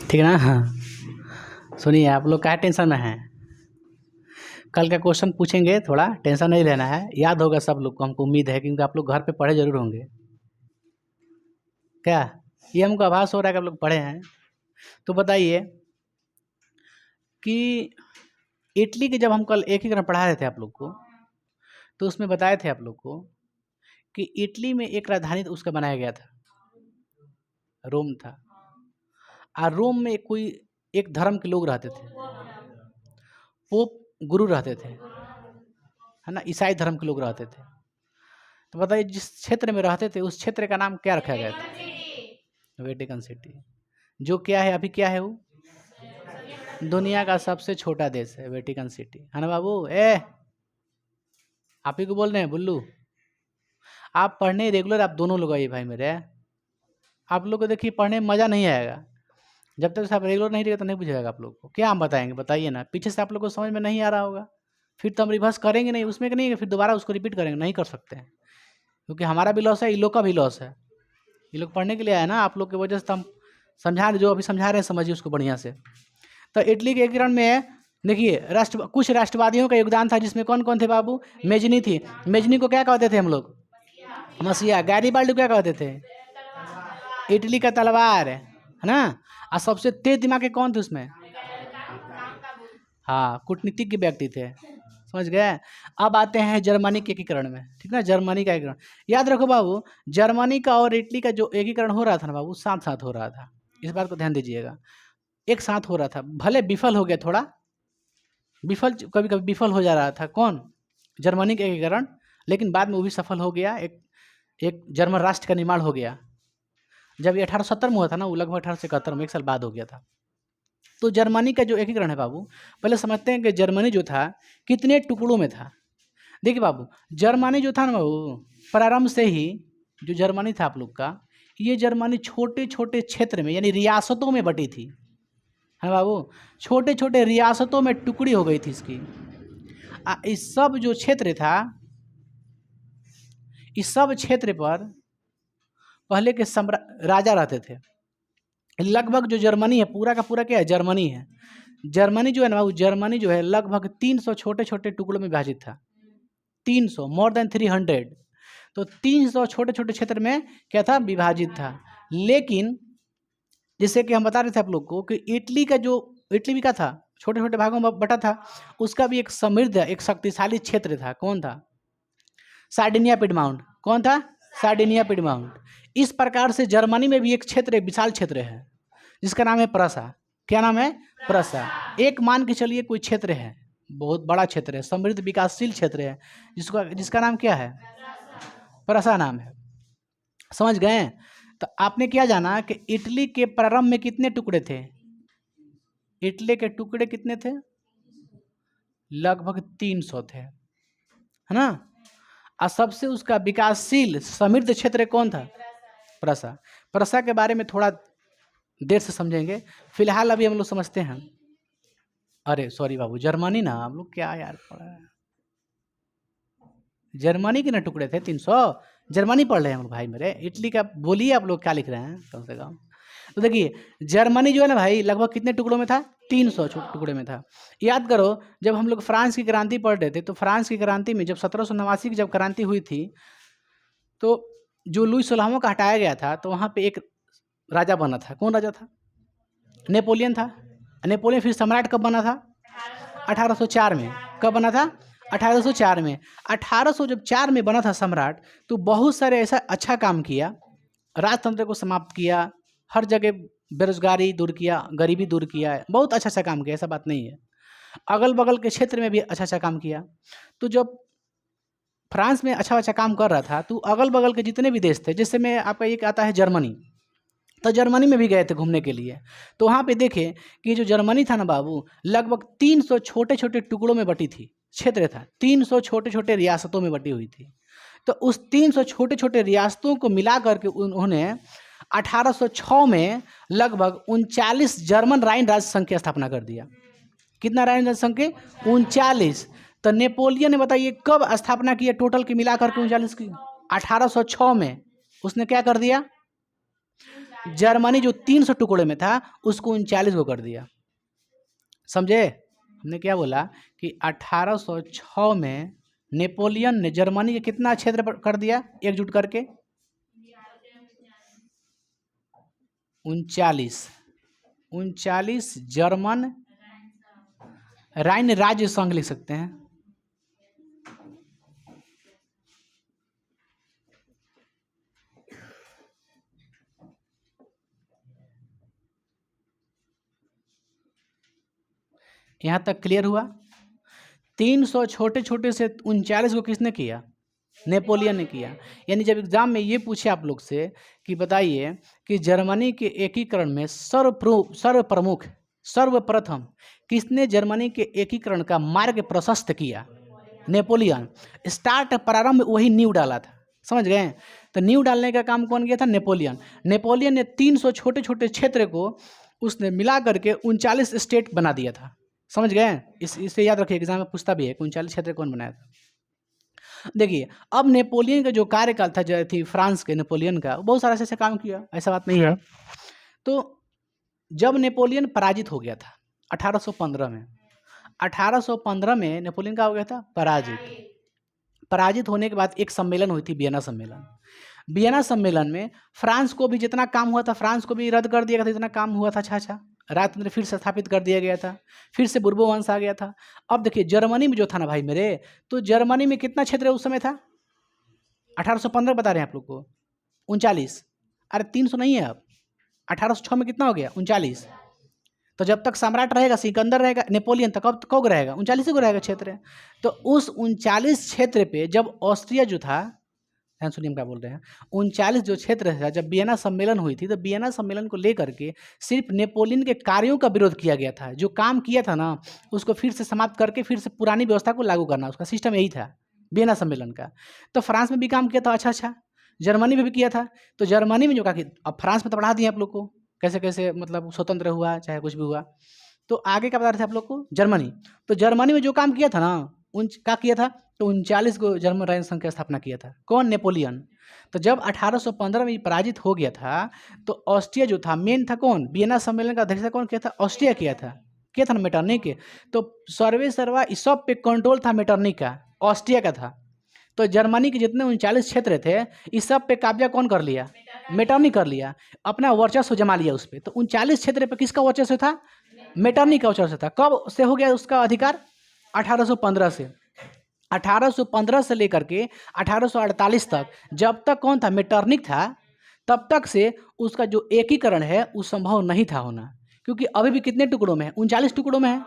ठीक है ना। हाँ, सुनिए, आप लोग क्या टेंशन में हैं? कल का क्वेश्चन पूछेंगे, थोड़ा टेंशन नहीं लेना है, याद होगा सब लोग को, हमको उम्मीद है, क्योंकि आप लोग घर पे पढ़े जरूर होंगे। क्या ये हमको आभास हो रहा है कि आप लोग पढ़े हैं? तो बताइए कि इटली के जब हम कल एकीकरण पढ़ा रहे थे आप लोग को, तो उसमें बताए थे आप लोग को कि इटली में एक राजधानी उसका बनाया गया था, रोम था। और रोम में कोई एक धर्म के लोग रहते थे, पोप गुरु रहते थे, है ना, ईसाई धर्म के लोग रहते थे। तो बताइए, जिस क्षेत्र में रहते थे उस क्षेत्र का नाम क्या रखा गया था? Vatican city. जो क्या है अभी, क्या है वो? दुनिया का सबसे छोटा देश है वेटिकन सिटी, है ना बाबू? आप ही को बोल रहे हैं बुल्लू। आप पढ़ने रेगुलर, आप दोनों लोग आइए भाई मेरे। आप लोग को देखिए, पढ़ने में मज़ा नहीं आएगा जब तक आप रेगुलर नहीं रहेगा, तो नहीं बुझेगा आप लोग को। क्या हम बताएंगे, बताइए ना। पीछे से आप लोग को समझ में नहीं आ रहा होगा, फिर तो हम रिवर्स करेंगे नहीं, उसमें कि नहीं, फिर दोबारा उसको रिपीट करेंगे, नहीं कर सकते हैं, क्योंकि हमारा भी लॉस है, इन लोग का भी लॉस है। ये लोग पढ़ने के लिए आए ना, आप लोग की वजह से हम समझा रहे, जो अभी समझा रहे हैं समझिए उसको बढ़िया से। तो इटली के एकीकरण में देखिए, कुछ राष्ट्रवादियों का योगदान था, जिसमें कौन कौन थे बाबू? मेजनी थी। मेजनी को क्या कहते थे हम लोग? मसीहा। गैरीबाल्डी क्या कहते थे? इटली का तलवार, है ना। और सबसे तेज दिमाग के कौन थे उसमें? हाँ, कूटनीतिज्ञ व्यक्ति थे, समझ गए। अब आते हैं जर्मनी के एकीकरण में, ठीक ना। जर्मनी का एकीकरण याद रखो बाबू, जर्मनी का और इटली का जो एकीकरण हो रहा था ना बाबू, साथ साथ हो रहा था, इस बात को ध्यान दीजिएगा। एक साथ हो रहा था, भले विफल हो गया थोड़ा, विफल कभी कभी विफल हो जा रहा था। कौन? जर्मनी का एकीकरण। लेकिन बाद में वो भी सफल हो गया, एक जर्मन राष्ट्र का निर्माण हो गया। जब ये 1870 में हुआ था ना, वो लगभग 1871 में, 1 साल बाद हो गया था। तो जर्मनी का जो एकीकरण है बाबू, पहले समझते हैं कि जर्मनी जो था कितने टुकड़ों में था। देखिए बाबू, जर्मनी जो था ना बाबू, प्रारंभ से ही जो जर्मनी था आप लोग का, ये जर्मनी छोटे छोटे क्षेत्र में, यानी रियासतों में बटी थी, है ना बाबू। छोटे छोटे रियासतों में टुकड़ी हो गई थी इसकी। इस सब जो क्षेत्र था, इस सब क्षेत्र पर पहले के राजा रहते थे। लगभग जो जर्मनी है, पूरा का पूरा क्या है? जर्मनी है। जर्मनी जो है ना, जर्मनी जो है लगभग 300 छोटे छोटे टुकड़ों में विभाजित था। 300, मोर देन 300। तो 300 छोटे छोटे क्षेत्र में क्या था? विभाजित था। लेकिन जैसे कि हम बता रहे थे आप लोग को कि इटली भी क्या था? छोटे छोटे भागों में बटा था। उसका भी एक समृद्ध, एक शक्तिशाली क्षेत्र था। कौन था? Sardinia Piedmont. कौन था? Sardinia Piedmont. इस प्रकार से जर्मनी में भी एक क्षेत्र, एक विशाल क्षेत्र है, जिसका नाम है प्रसा। क्या नाम है? प्रसा। एक मान के चलिए कोई क्षेत्र है, बहुत बड़ा क्षेत्र है, समृद्ध विकासशील क्षेत्र है, जिसका नाम क्या है? प्रसा नाम है। समझ गए? तो आपने क्या जाना कि इटली के प्रारंभ में कितने टुकड़े थे? इटली के टुकड़े कितने थे? लगभग 300 थे, है ना। और सबसे उसका विकासशील समृद्ध क्षेत्र कौन था? प्रसा। प्रसा के बारे में थोड़ा देर से समझेंगे, फिलहाल अभी हम लोग समझते हैं। अरे सॉरी बाबू, जर्मनी ना, हम लोग क्या यार पढ़ा है, जर्मनी के ना टुकड़े थे 300। जर्मनी पढ़ रहे हैं हम लोग भाई मेरे। इटली का बोलिए आप लोग क्या लिख रहे हैं कम से कम। तो देखिए, जर्मनी जो है ना भाई, लगभग कितने टुकड़ों में था? 300 टुकड़े में था। याद करो, जब हम लोग फ्रांस की क्रांति पढ़ रहे थे, तो फ्रांस की क्रांति में जब 1789 की जब क्रांति हुई थी, तो जो लुई 16वां का हटाया गया था, तो वहाँ पे एक राजा बना था। कौन राजा था? नेपोलियन था। नेपोलियन फिर सम्राट कब बना था? 1804 में। कब बना था? 1804 में। 1804 में बना था सम्राट, तो बहुत सारे ऐसा अच्छा काम किया, राजतंत्र को समाप्त किया, हर जगह बेरोजगारी दूर किया, गरीबी दूर किया, बहुत अच्छा अच्छा काम किया, ऐसा बात नहीं है। अगल बगल के क्षेत्र में भी अच्छा अच्छा काम किया। तो जब फ्रांस में अच्छा अच्छा काम कर रहा था, तो अगल बगल के जितने भी देश थे, जैसे में आपका एक आता है जर्मनी, तो जर्मनी में भी गए थे घूमने के लिए। तो वहाँ पे देखे कि जो जर्मनी था ना बाबू, लगभग 300 छोटे छोटे टुकड़ों में बटी थी, क्षेत्र था, 300 छोटे छोटे रियासतों में बटी हुई थी। तो उस 300 छोटे छोटे रियासतों को मिला करके उन्होंने 1806 में लगभग 39 जर्मन राइन राज संघ की स्थापना कर दिया। कितना राइन राज संघ के? 39। तो नेपोलियन ने बताइए कब स्थापना की है टोटल की मिला करके 39 की? 1806 में। उसने क्या कर दिया? जर्मनी जो 300 टुकड़े में था उसको 39 को कर दिया। समझे? हमने क्या बोला कि 1806 में नेपोलियन ने जर्मनी के कितना क्षेत्र कर दिया एकजुट करके? 39 जर्मन राइन राज्य संघ लिख सकते हैं। यहां तक क्लियर हुआ? 300 छोटे छोटे से 39 को किसने किया? नेपोलियन ने किया। यानी जब एग्जाम में ये पूछे आप लोग से कि बताइए कि जर्मनी के एकीकरण में सर्वप्रथम किसने जर्मनी के एकीकरण का मार्ग प्रशस्त किया? नेपोलियन। प्रारंभ वही नींव डाला था। समझ गए? तो नींव डालने का काम कौन किया था? नेपोलियन। नेपोलियन ने 300 छोटे छोटे क्षेत्र को उसने मिला करके 39 स्टेट बना दिया था। समझ गए? इसे याद रखिए, एग्जाम में पूछता भी है 39 क्षेत्र कौन बनाया था। देखिए अब नेपोलियन का जो कार्यकाल था, जो थी फ्रांस के नेपोलियन का, बहुत सारा ऐसे काम किया, ऐसा बात नहीं है। तो जब नेपोलियन पराजित हो गया था 1815 में, 1815 में नेपोलियन का हो गया था पराजित होने के बाद एक सम्मेलन हुई थी, वियना सम्मेलन। वियना सम्मेलन में फ्रांस को भी जितना काम हुआ था, फ्रांस को भी रद्द कर दिया गया था, जितना काम हुआ था। अच्छा राजतंत्र फिर से स्थापित कर दिया गया था, फिर से बुर्बो वंश आ गया था। अब देखिए जर्मनी में जो था ना भाई मेरे, तो जर्मनी में कितना क्षेत्र उस समय था? 1815 बता रहे हैं आप लोग को, 39। अरे 300 नहीं है, अब 1806 में कितना हो गया? 39। तो जब तक सम्राट रहेगा, सिकंदर रहेगा, नेपोलियन, तक कब को रहेगा? 39 को रहेगा क्षेत्र। तो उस 39 क्षेत्र पे जब ऑस्ट्रिया जो था, ध्यान सुनिए हम क्या बोल रहे हैं, 39 जो क्षेत्र था, जब वियना सम्मेलन हुई थी, तो वियना सम्मेलन को लेकर के सिर्फ नेपोलियन के कार्यों का विरोध किया गया था। जो काम किया था ना, उसको फिर से समाप्त करके फिर से पुरानी व्यवस्था को लागू करना, उसका सिस्टम यही था वियना सम्मेलन का। तो फ्रांस में भी काम किया था, अच्छा जर्मनी में भी किया था। तो जर्मनी में जो कहा कि अब फ्रांस में तो पढ़ा दिया आप लोग को कैसे कैसे मतलब स्वतंत्र हुआ, चाहे कुछ भी हुआ। तो आगे क्या बता रहे थे आप लोग को? जर्मनी। तो जर्मनी में जो काम किया था ना, क्या किया था? तो 39 को जर्मन राज्य संघ की स्थापना किया था। कौन? नेपोलियन। तो जब 1815 में पराजित हो गया था, तो ऑस्ट्रिया जो था मेन था, कौन? वियना सम्मेलन का अध्यक्षता कौन किया था? ऑस्ट्रिया किया था ना, मेटरनिक के। तो सर्वे सर्वा इस सब पे कंट्रोल था मेटरनिक का, ऑस्ट्रिया का था। तो जर्मनी के जितने 39 क्षेत्र थे, इस सब पे कब्जा कौन कर लिया? मेटरनिक कर लिया, अपना वर्चस्व जमा लिया उस पर। तो 39 क्षेत्र पे किसका वर्चस्व था? मेटरनिक का वर्चस्व था। कब से हो गया उसका अधिकार? 1815 से। 1815 से लेकर के 1848 तक, जब तक कौन था? मेटरनिक था, तब तक से उसका जो एकीकरण है वो संभव नहीं था होना, क्योंकि अभी भी कितने टुकड़ों में है? 39 टुकड़ों में है।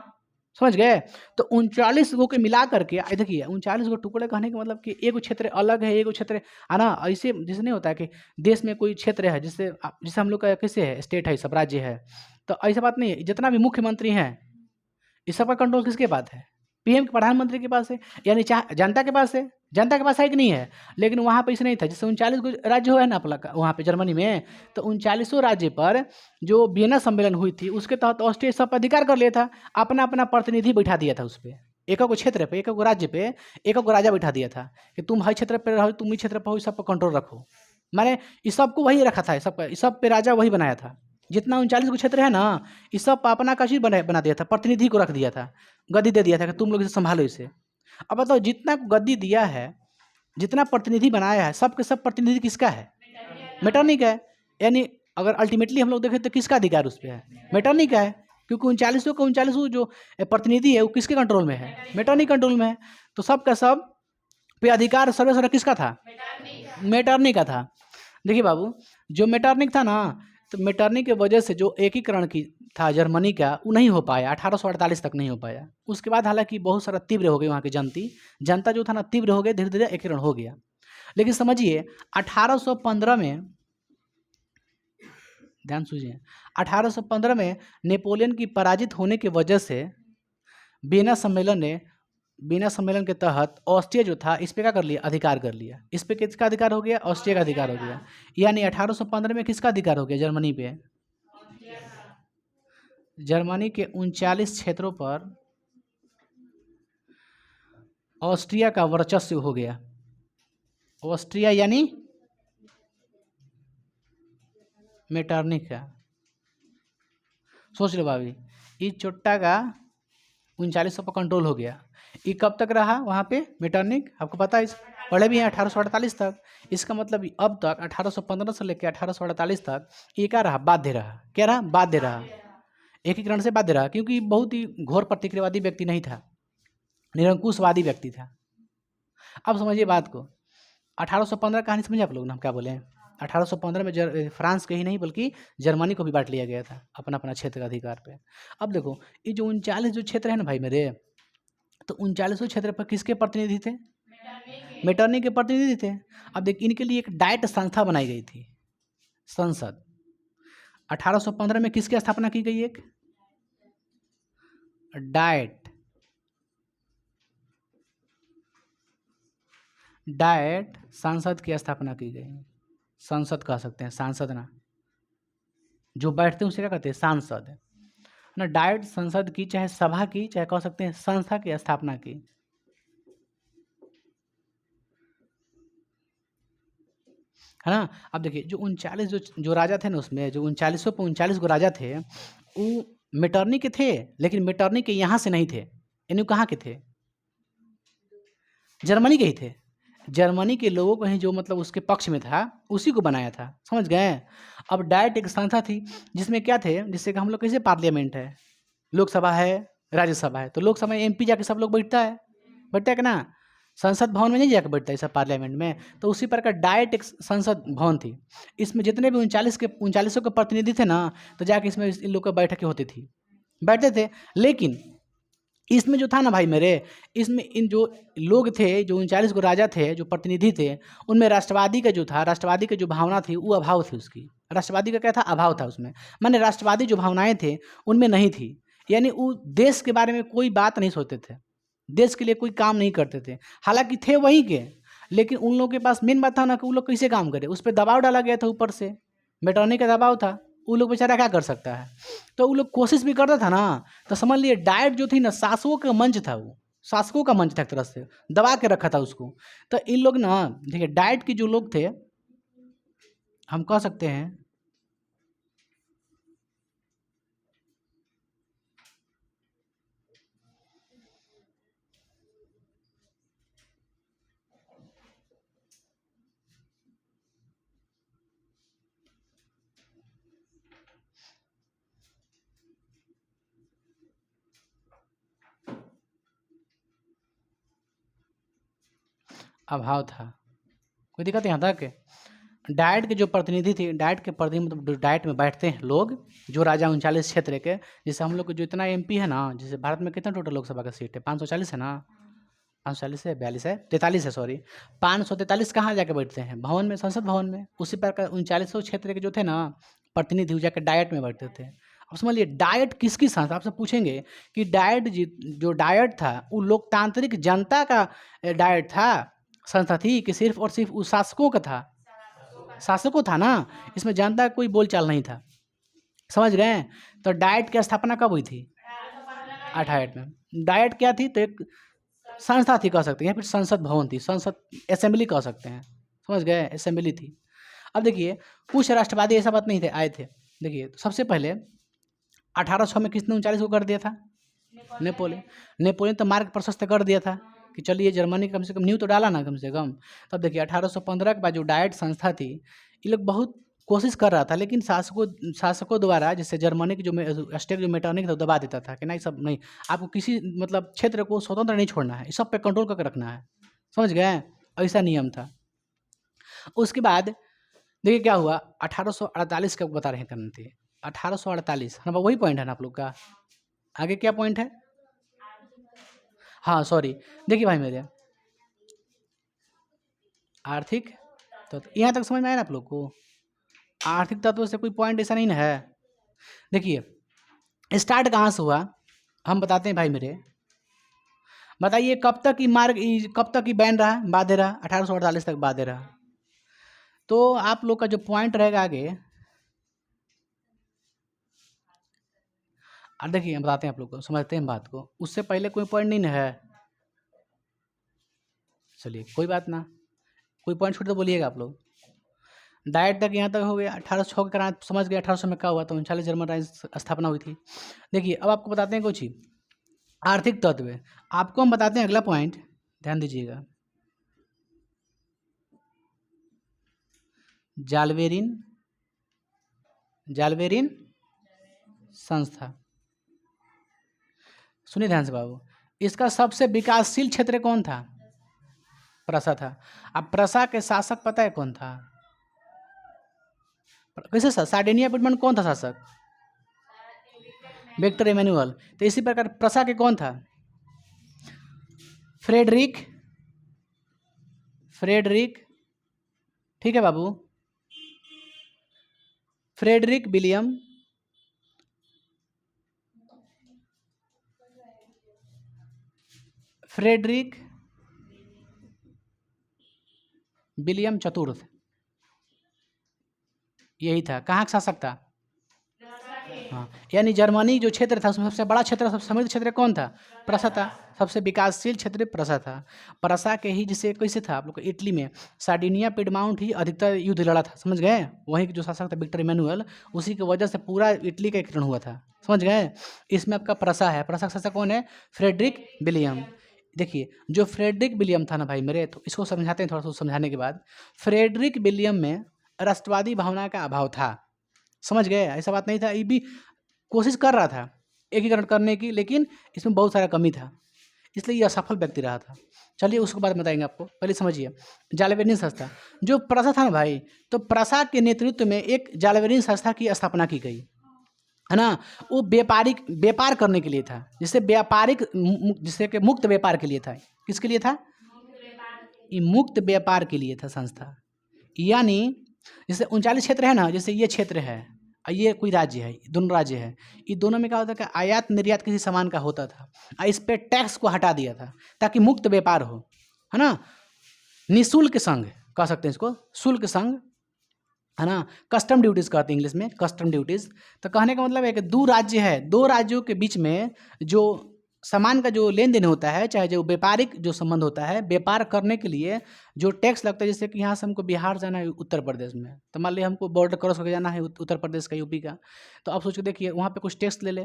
समझ गए? तो 39 गो के मिला करके देखिए, 39 गो टुकड़े कहने का मतलब कि एगो क्षेत्र अलग है, एगो क्षेत्र है ना। ऐसे जैसे नहीं होता है कि देश में कोई क्षेत्र है, जिससे हम लोग का कैसे है, स्टेट है, सब राज्य है। तो ऐसा बात नहीं है। जितना भी मुख्यमंत्री हैं, इस सब का कंट्रोल किसके पास है? पीएम, प्रधानमंत्री के पास है। यानी चाहे जनता के पास है, जनता के पास है कि नहीं है। लेकिन वहाँ पे ऐसे नहीं था। जैसे 39 राज्य है ना अपना वहाँ पे जर्मनी में, तो 39 राज्य पर जो वियना सम्मेलन हुई थी, उसके तहत ऑस्ट्रिया सब अधिकार कर लिया था। अपना अपना प्रतिनिधि बैठा दिया था उस पर, एक क्षेत्र पे, एक राज्य पे एक राजा बैठा दिया था कि तुम हर क्षेत्र पर रहो, तुम इस क्षेत्र पर हो, इस सब पर कंट्रोल रखो। मैंने इस सबको वही रखा था, इस सब पे राजा वही बनाया था। जितना 39 क्षेत्र है ना, इस सब अपना का चीज बना दिया था, प्रतिनिधि को रख दिया था, गद्दी दे दिया था कि तुम लोग इसे संभालो इसे। अब बताओ, जितना गद्दी दिया है, जितना प्रतिनिधि बनाया है, सब के सब प्रतिनिधि किसका है? मेटरनिक है। यानी अगर अल्टीमेटली हम लोग देखें तो किसका अधिकार उस पर है? मेटरनिक का है। क्योंकि 39 जो प्रतिनिधि है वो किसके कंट्रोल में है? मेटरनिक कंट्रोल में है। तो सब का सब पे अधिकार सर्वे सर्वा किसका था? मेटरनिक का था। देखिए बाबू, जो मेटरनिक था ना, तो मेटरनिक की वजह से जो एकीकरण की था जर्मनी का, वो नहीं हो पाया, 1848 तक नहीं हो पाया। उसके बाद हालांकि बहुत सारा तीव्र हो गई वहाँ की जनता जो था ना, तीव्र हो गई, धीरे धीरे एकीकरण हो गया। लेकिन समझिए 1815 में, ध्यान सुनिए, 1815 में नेपोलियन की पराजित होने की वजह से वियना सम्मेलन के तहत ऑस्ट्रिया जो था, इस पे क्या कर लिया? अधिकार कर लिया। इस पे किसका अधिकार हो गया? ऑस्ट्रिया का अधिकार हो गया। यानी 1815 में किसका अधिकार हो गया? जर्मनी पे। जर्मनी के 39 क्षेत्रों पर ऑस्ट्रिया का वर्चस्व हो गया। ऑस्ट्रिया यानी मेटरनिक का, सोच लो भाभी, इस चुट्टा का 3900 पर कंट्रोल हो गया। ये कब तक रहा वहाँ पे मेटरनिक, आपको पता है, इस पढ़े भी हैं 1848 तक। इसका मतलब अब तक 1815 से लेकर 1848 तक ये क्या रहा, बाध्य रहा। क्या रहा, बाध्य रहा, एकीकरण से बाध्य रहा, क्योंकि बहुत ही घोर प्रतिक्रियावादी व्यक्ति नहीं था, निरंकुशवादी व्यक्ति था। अब समझिए बात को, 1815 कहानी समझे आप लोग ना, हम क्या बोले हैं। 1815 में फ्रांस के ही नहीं बल्कि जर्मनी को भी बांट लिया गया था अपना अपना क्षेत्र का अधिकार पे। अब देखो ये जो 39 जो क्षेत्र है ना भाई मेरे, तो 39 क्षेत्र पर किसके प्रतिनिधि थे, मेटरनी के प्रतिनिधि थे। अब देख इनके लिए एक डाइट संस्था बनाई गई थी, संसद। 1815 में किसकी स्थापना की गई, एक डाइट, डाइट सांसद की स्थापना की गई। संसद कह सकते हैं, सांसद ना, जो बैठते हैं उसे क्या कहते हैं, सांसद ना। डाइट संसद की, चाहे सभा की, चाहे कह सकते हैं संस्था की स्थापना की। है ना। अब देखिए जो 39 जो राजा थे ना, उसमें जो 39 पे 39 राजा थे, वो मेटरनी के थे, लेकिन मेटरनी के यहाँ से नहीं थे। यानी कहाँ के थे, जर्मनी के ही थे। जर्मनी के लोगों को ही जो मतलब उसके पक्ष में था उसी को बनाया था, समझ गए। अब डाइट एक संस्था थी जिसमें क्या थे, जिससे कि हम लोग कैसे पार्लियामेंट है, लोकसभा है, राज्यसभा है, तो लोकसभा में एमपी जाके सब लोग बैठता है कि ना, संसद भवन में नहीं जाकर बैठता है सब पार्लियामेंट में। तो उसी प्रकार डाइट एक संसद भवन थी। इसमें जितने भी 39 के प्रतिनिधि थे ना, तो जाके इसमें इन लोग की बैठकें होती थी, बैठते थे। लेकिन इसमें जो था ना भाई मेरे, इसमें इन जो लोग थे, जो 39 राजा थे, जो प्रतिनिधि थे, उनमें राष्ट्रवादी का जो था, राष्ट्रवादी की जो भावना थी वो अभाव थी उसकी। राष्ट्रवादी का क्या था, अभाव था उसमें, माने राष्ट्रवादी जो भावनाएं थे उनमें नहीं थी। यानी वो देश के बारे में कोई बात नहीं सोचते थे, देश के लिए कोई काम नहीं करते थे। हालांकि थे वहीं के, लेकिन उन लोगों के पास मेन बात था ना कि वो लोग कैसे काम करें, उस पर दबाव डाला गया था ऊपर से, मेटरनी का दबाव था। वो लोग बेचारा क्या कर सकता है, तो वो लोग कोशिश भी करता था ना। तो समझ लिए डाइट जो थी ना, शासकों का मंच था, वो शासकों का मंच था, एक तरह से दबा के रखा था उसको। तो इन लोग ना, देखिए डाइट के जो लोग थे, हम कह सकते हैं अभाव था, कोई दिक्कत यहाँ तक। डाइट के जो प्रतिनिधि थे, डाइट के प्रतिनिधि मतलब डाइट में बैठते हैं लोग, जो राजा 39 क्षेत्र के, जैसे हम लोग को जो इतना एमपी है ना, जैसे भारत में कितना टोटल लोकसभा का सीट है, 540 है ना, 540 है, 42 है, 43 है, सॉरी, 543 कहाँ जाके बैठते हैं, भवन में, संसद भवन में। उसी प्रकार 39 क्षेत्र के जो थे ना प्रतिनिधि, वो जाकर डाइट में बैठते थे। अब समझ लिए डाइट किसकी संस्था, आपसे पूछेंगे कि डाइट जो डाइट था वो लोकतांत्रिक जनता का डाइट था, संस्था थी, कि सिर्फ और सिर्फ उस शासकों का था, शासकों था ना, इसमें जनता का कोई बोलचाल नहीं था, समझ गए। तो डाइट की स्थापना कब हुई थी, 68 में। डाइट क्या थी, तो एक संस्था थी कह सकते हैं, या फिर संसद भवन थी, संसद असेंबली कह सकते हैं, समझ गए, असेंबली थी। अब देखिए कुछ राष्ट्रवादी ऐसा बात नहीं थे, आए थे। देखिए तो सबसे पहले 1800 में किसने 39 को कर दिया था, नेपोलियन। नेपोलियन तो मार्ग प्रशस्त कर दिया था कि चलिए जर्मनी कम से कम न्यू तो डाला ना कम से कम। तब देखिए 1815 के बाद जो डाइट संस्था थी, ये लोग बहुत कोशिश कर रहा था, लेकिन शासकों द्वारा, जैसे जर्मनी की जो स्टेट जो मेटरनिक था वो दबा देता था कि नहीं, सब नहीं, आपको किसी मतलब क्षेत्र को स्वतंत्र नहीं छोड़ना है, इस सब पे कंट्रोल करके रखना है, समझ गए, ऐसा नियम था। उसके बाद देखिए क्या हुआ, 1848 का बता रहे हैं थे, 1848, हाँ वही पॉइंट है ना आप लोग का। आगे क्या पॉइंट है, हाँ सॉरी, देखिए भाई मेरे, आर्थिक तो यहाँ तक समझ में आया ना आप लोग को। आर्थिक तत्व से कोई पॉइंट ऐसा नहीं ना है। देखिए स्टार्ट कहाँ से हुआ, हम बताते हैं भाई मेरे। बताइए कब तक कब तक बैन रहा, बाध्य रहा, 1848 तक बाध्य रहा। तो आप लोग का जो पॉइंट रहेगा आगे, देखिए हम बताते हैं आप लोग को, समझते हैं बात को। उससे पहले कोई पॉइंट नहीं ना है, चलिए कोई बात ना, कोई पॉइंट छूट तो बोलिएगा आप लोग। डायट तक यहाँ तक हो गया। 1806 के कारण समझ गया 1800 में क्या हुआ, तो 39 जर्मन राज्य स्थापना हुई थी। देखिए अब आपको बताते हैं कुछ ही आर्थिक तत्व। आपको हम बताते हैं अगला पॉइंट, ध्यान दीजिएगा। जालवेरिन संस्था, सुनिए ध्यान से बाबू, इसका सबसे विकासशील क्षेत्र कौन था? प्रसा था। अब प्रसा के शासक पता है कौन था? कैसे सार्डिनिया पिटमैन कौन था शासक? Victor Emmanuel. तो इसी प्रकार प्रसा के कौन था? फ्रेडरिक, ठीक है बाबू, फ्रेडरिक विलियम चतुर्थ, यही था। कहाँ का शासक था? हाँ, यानी जर्मनी जो क्षेत्र था उसमें सबसे बड़ा क्षेत्र, सबसे समृद्ध क्षेत्र कौन था? प्रसा था। सबसे विकासशील क्षेत्र प्रसा था। प्रसा के ही जिसे कैसे था आप लोग को इटली में सार्डिनिया पिडमाउंट ही अधिकतर युद्ध लड़ा था, समझ गए? वहीं के जो शासक था विक्टर इमैनुअल, उसी की वजह से पूरा इटली का एकीकरण हुआ था, समझ गए? इसमें आपका प्रसा है। प्रसा का शासक कौन है? Frederick William. देखिए जो फ्रेडरिक विलियम था ना भाई मेरे, तो इसको समझाते हैं थोड़ा सा। समझाने के बाद, फ्रेडरिक विलियम में राष्ट्रवादी भावना का अभाव था, समझ गए? ऐसा बात नहीं था, ये भी कोशिश कर रहा था एकीकरण करने की, लेकिन इसमें बहुत सारा कमी था, इसलिए ये असफल व्यक्ति रहा था। चलिए उसके बाद बताएंगे आपको, पहले समझिए जालवेरिन संस्था। जो प्रसा था ना भाई, तो प्रसा के नेतृत्व में एक जालवेरिन संस्था की स्थापना की गई, है ना? वो व्यापार करने के लिए था, जिससे जिससे कि मुक्त व्यापार के लिए था। किसके लिए था? ये मुक्त व्यापार के लिए था संस्था। यानी जैसे 39 क्षेत्र है ना, जैसे ये क्षेत्र है और ये कोई राज्य है, दोनों राज्य है, ये दोनों में क्या होता है कि आयात निर्यात किसी सामान का होता था, और इस पे टैक्स को हटा दिया था ताकि मुक्त व्यापार हो, है ना? निःशुल्क संघ कह सकते हैं इसको, शुल्क संघ, है ना? कस्टम ड्यूटीज कहते हैं इंग्लिश में, कस्टम ड्यूटीज। तो कहने का मतलब है कि दो राज्य है, दो राज्यों के बीच में जो सामान का जो लेन देन होता है, चाहे जो व्यापारिक जो संबंध होता है, व्यापार करने के लिए जो टैक्स लगता है, जैसे कि यहाँ से हमको बिहार जाना है उत्तर प्रदेश में, तो मान लिया हमको बॉर्डर क्रॉस होकर जाना है उत्तर प्रदेश का, यूपी का, तो आप सोच के देखिए वहाँ पे कुछ टैक्स ले ले,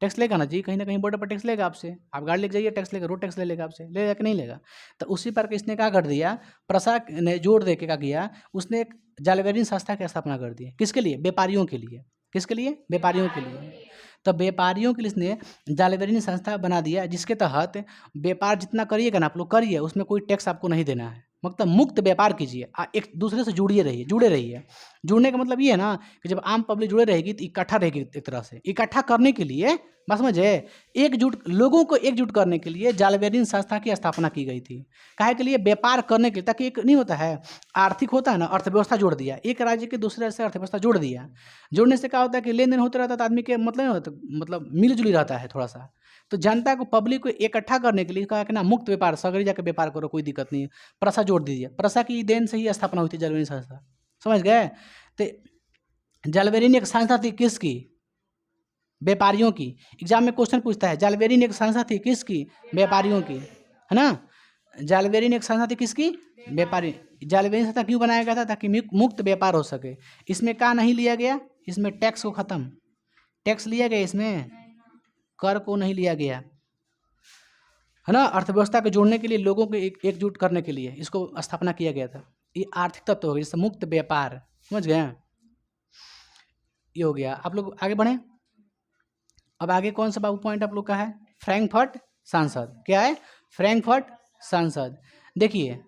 टैक्स लेगा ना जी, कहीं ना कहीं बॉर्डर पर टैक्स लेगा आपसे। आप गाड़ी लेके जाइए, टैक्स लेगा, रोड टैक्स ले लेगा आपसे, लेगा कि नहीं लेगा? तो उसी पर इसने क्या कर दिया, प्रसा ने जोड़ दे के क्या किया, उसने एक जालवेरिन संस्था की स्थापना कर दी। किसके लिए? व्यापारियों के लिए। किसके लिए? व्यापारियों के लिए। तो व्यापारियों के लिए इसने जालवेरिन संस्था बना दिया, जिसके तहत व्यापार जितना करिएगा ना आप लोग करिए, उसमें कोई टैक्स आपको नहीं देना है, मतलब मुक्त व्यापार कीजिए, एक दूसरे से जुड़े रहिए। जुड़ने का मतलब ये है ना कि जब आम पब्लिक जुड़े रहेगी तो इकट्ठा रहेगी, एक तरह से इकट्ठा करने के लिए, बस समझे, लोगों को एकजुट करने के लिए जालवेरिन संस्था की स्थापना की गई थी। काहे के लिए? व्यापार करने के लिए, ताकि एक नहीं होता है आर्थिक होता है ना, अर्थव्यवस्था जोड़ दिया, एक राज्य के दूसरे से अर्थव्यवस्था जोड़ दिया। जोड़ने से क्या होता है कि लेन देन होता रहता है, तो आदमी के मतलब नहीं होता, मतलब मिलजुली रहता है थोड़ा सा। तो जनता को, पब्लिक को इकट्ठा करने के लिए कहा कि ना मुक्त व्यापार, सगरी जाकर व्यापार करो, कोई दिक्कत नहीं है, प्रसा जोड़ दीजिए। प्रसा की देन से ही स्थापना हुई थी जालवेरिन संस्था, समझ गए? तो जालवेरिन एक संस्था थी किसकी? व्यापारियों की। एग्जाम में क्वेश्चन पूछता है, जालवेरिन एक संस्था थी किसकी? व्यापारियों की, है ना? जालवेरिन एक संस्था थी किसकी? व्यापारी। जालवेरिन संस्था क्यों बनाया गया था? ताकि मुक्त व्यापार हो सके। इसमें क्या नहीं लिया गया? इसमें टैक्स को खत्म, टैक्स लिया गया, इसमें कर को नहीं लिया गया, है ना? अर्थव्यवस्था को जोड़ने के लिए, लोगों को एकजुट करने के लिए इसको स्थापना किया गया था। ये आर्थिक तत्व हो गया, जैसे मुक्त व्यापार, समझ गए? ये हो गया। आप लोग आगे बढ़े। अब आगे कौन सा बाबू पॉइंट आप लोग का है? फ्रैंकफर्ट सांसद। क्या है? फ्रैंकफर्ट सांसद। देखिए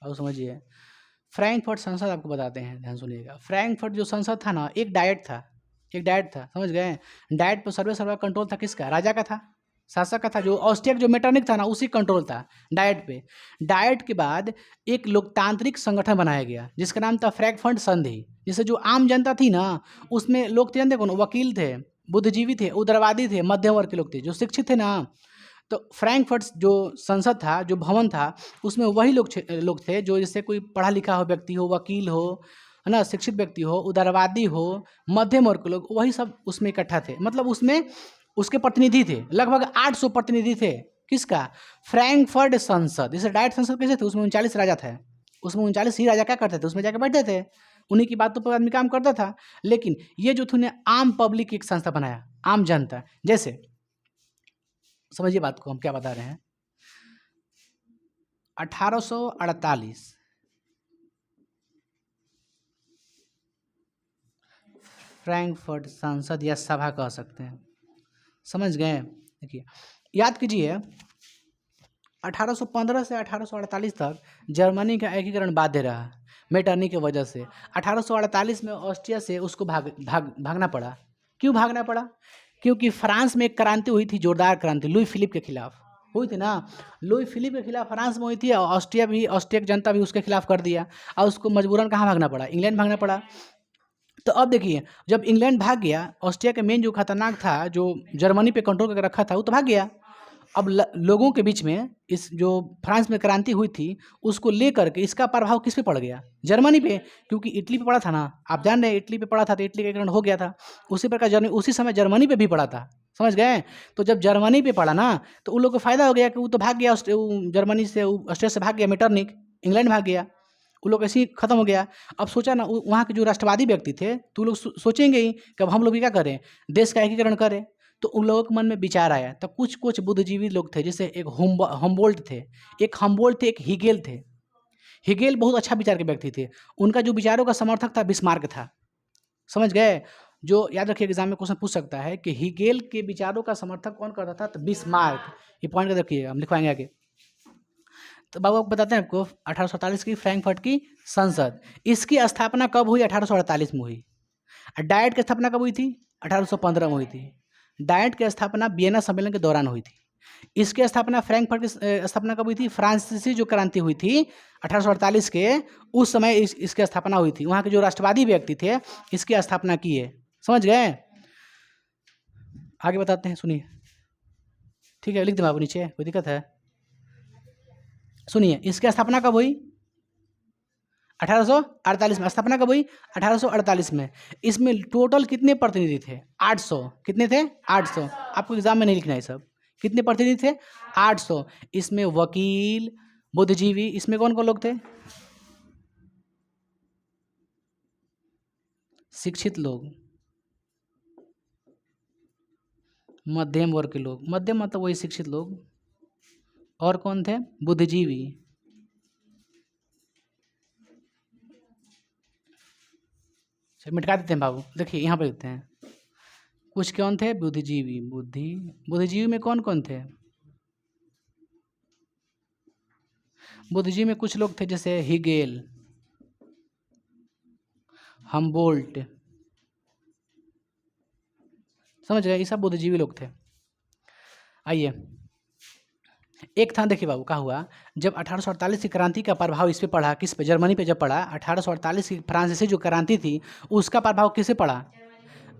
और समझिए, फ्रैंकफर्ट संसद आपको बताते हैं, ध्यान सुनिएगा। फ्रैंकफर्ट जो संसद था ना, एक डायट था, समझ गए? डायट पर सर्वे कंट्रोल था किसका? राजा का था, शासक का था। जो ऑस्ट्रिया जो मेटरनिक था ना, उसी कंट्रोल था डायट पे। डायट के बाद एक लोकतांत्रिक संगठन बनाया गया जिसका नाम था फ्रैंकफर्ट संधि। जिससे जो आम जनता थी ना, उसमें लोग थे, जानते कौन? वकील थे, बुद्धिजीवी थे, उदारवादी थे, मध्यम वर्ग के लोग थे, जो शिक्षित थे ना। तो फ्रैंकफर्ट जो संसद था, जो भवन था, उसमें वही लोग थे जो जैसे कोई पढ़ा लिखा हो व्यक्ति हो, वकील हो, है ना, शिक्षित व्यक्ति हो, उदारवादी हो, मध्यम वर्ग के लोग, वही सब उसमें इकट्ठा थे। मतलब उसमें उसके प्रतिनिधि थे, लगभग 800 प्रतिनिधि थे। किसका? फ्रैंकफर्ट संसद। जैसे डायट संसद कैसे थे, उसमें 39 राजा थे, उसमें 39 ही राजा क्या करते थे, उसमें जाके बैठते थे, उन्हीं की बातों पर आदमी काम करता था। लेकिन ये जो तूने आम पब्लिक एक संस्था बनाया, आम जनता, जैसे समझिए बात को हम क्या बता रहे हैं। 1848 फ्रैंकफर्ट संसद या सभा कह सकते हैं, समझ गए। देखिए याद कीजिए 1815 से 1848 तक जर्मनी का एकीकरण बाध्य रहा मेटरनी की वजह से। 1848 में ऑस्ट्रिया से उसको भागना पड़ा। क्यों भागना पड़ा? क्योंकि फ्रांस में एक क्रांति हुई थी, जोरदार क्रांति, लुई फिलिप के खिलाफ हुई थी ना। लुई फिलिप के खिलाफ फ्रांस में हुई थी, और ऑस्ट्रिया की जनता भी उसके खिलाफ कर दिया, और उसको मजबूरन कहाँ भागना पड़ा? इंग्लैंड भागना पड़ा। तो अब देखिए जब इंग्लैंड भाग गया, ऑस्ट्रिया के मेन जो खतरनाक था, जो जर्मनी पे कंट्रोल करके रखा था, वो तो भाग गया। अब लोगों के बीच में इस जो फ्रांस में क्रांति हुई थी उसको लेकर के इसका प्रभाव किस पे पड़ गया? जर्मनी पे, क्योंकि इटली पे पड़ा था ना। आप जान रहे हैं इटली पे पड़ा था तो इटली का एकीकरण हो गया था। उसी प्रकार उसी समय जर्मनी पे भी पड़ा था, समझ गए। तो जब जर्मनी पे पड़ा ना तो उन लोग को फायदा हो गया कि वो तो भाग गया, जर्मनी से, ऑस्ट्रिया से भाग गया मेटरनिक, इंग्लैंड भाग गया, उन लोग ऐसे ही खत्म हो गया। अब सोचा ना वहाँ के जो राष्ट्रवादी व्यक्ति थे तो लोग सोचेंगे ही कि अब हम लोग भी क्या करें, देश का एकीकरण करें। तो उन लोगों के मन में विचार आया। तो कुछ कुछ बुद्धिजीवी लोग थे, जैसे एक हम्बोल्ट थे, एक हिगेल थे। हिगेल बहुत अच्छा विचार के व्यक्ति थे। उनका जो विचारों का समर्थक था बिस्मार्क था, समझ गए। जो याद रखिए एग्जाम में क्वेश्चन पूछ सकता है कि हिगेल के विचारों का समर्थक कौन करता था? तो बिस्मार्क। ये पॉइंट रखिए, हम लिखवाएंगे आगे। तो बाबू आपको बताते हैं आपको 1847 की फ्रैंकफर्ट की संसद, इसकी स्थापना कब हुई? 1848 में हुई। डाइट की स्थापना कब हुई थी? 1815 में हुई थी। डाइट की स्थापना वियना सम्मेलन के दौरान हुई थी। इसकी स्थापना फ्रैंकफर्ट की स्थापना कब हुई थी? फ्रांसीसी जो क्रांति हुई थी 1848 के, उस समय इसकी स्थापना हुई थी। वहाँ के जो राष्ट्रवादी व्यक्ति थे इसकी स्थापना की है, समझ गए। आगे बताते हैं, सुनिए। ठीक है, लिख दे बाबू नीचे, कोई दिक्कत है? सुनिए, इसकी स्थापना कब हुई? 1848 में। स्थापना कब हुई? 1848 में। इसमें टोटल कितने प्रतिनिधि थे? 800। कितने थे? 800। आपको एग्जाम में नहीं लिखना है सब। कितने प्रतिनिधि थे? 800। इसमें वकील, बुद्धिजीवी, इसमें कौन कौन लोग थे? शिक्षित लोग, मध्यम वर्ग के लोग, मध्यम मतलब वही शिक्षित लोग, और कौन थे? बुद्धिजीवी। चलिए मिटा देते हैं बाबू, देखिए यहाँ पे लिखते हैं। कुछ कौन थे? बुद्धिजीवी। बुद्धिजीवी में कौन कौन थे? बुद्धिजीवी में कुछ लोग थे जैसे हिगेल, हम्बोल्ट, समझ गए, ये सब बुद्धिजीवी लोग थे। आइए, एक था, देखिए बाबू क्या हुआ, जब 1848 की क्रांति का प्रभाव इस पे पड़ा, किस पे? जर्मनी पे जब पड़ा, 1848 की फ्रांसीसी जो क्रांति थी उसका प्रभाव किसे पड़ा?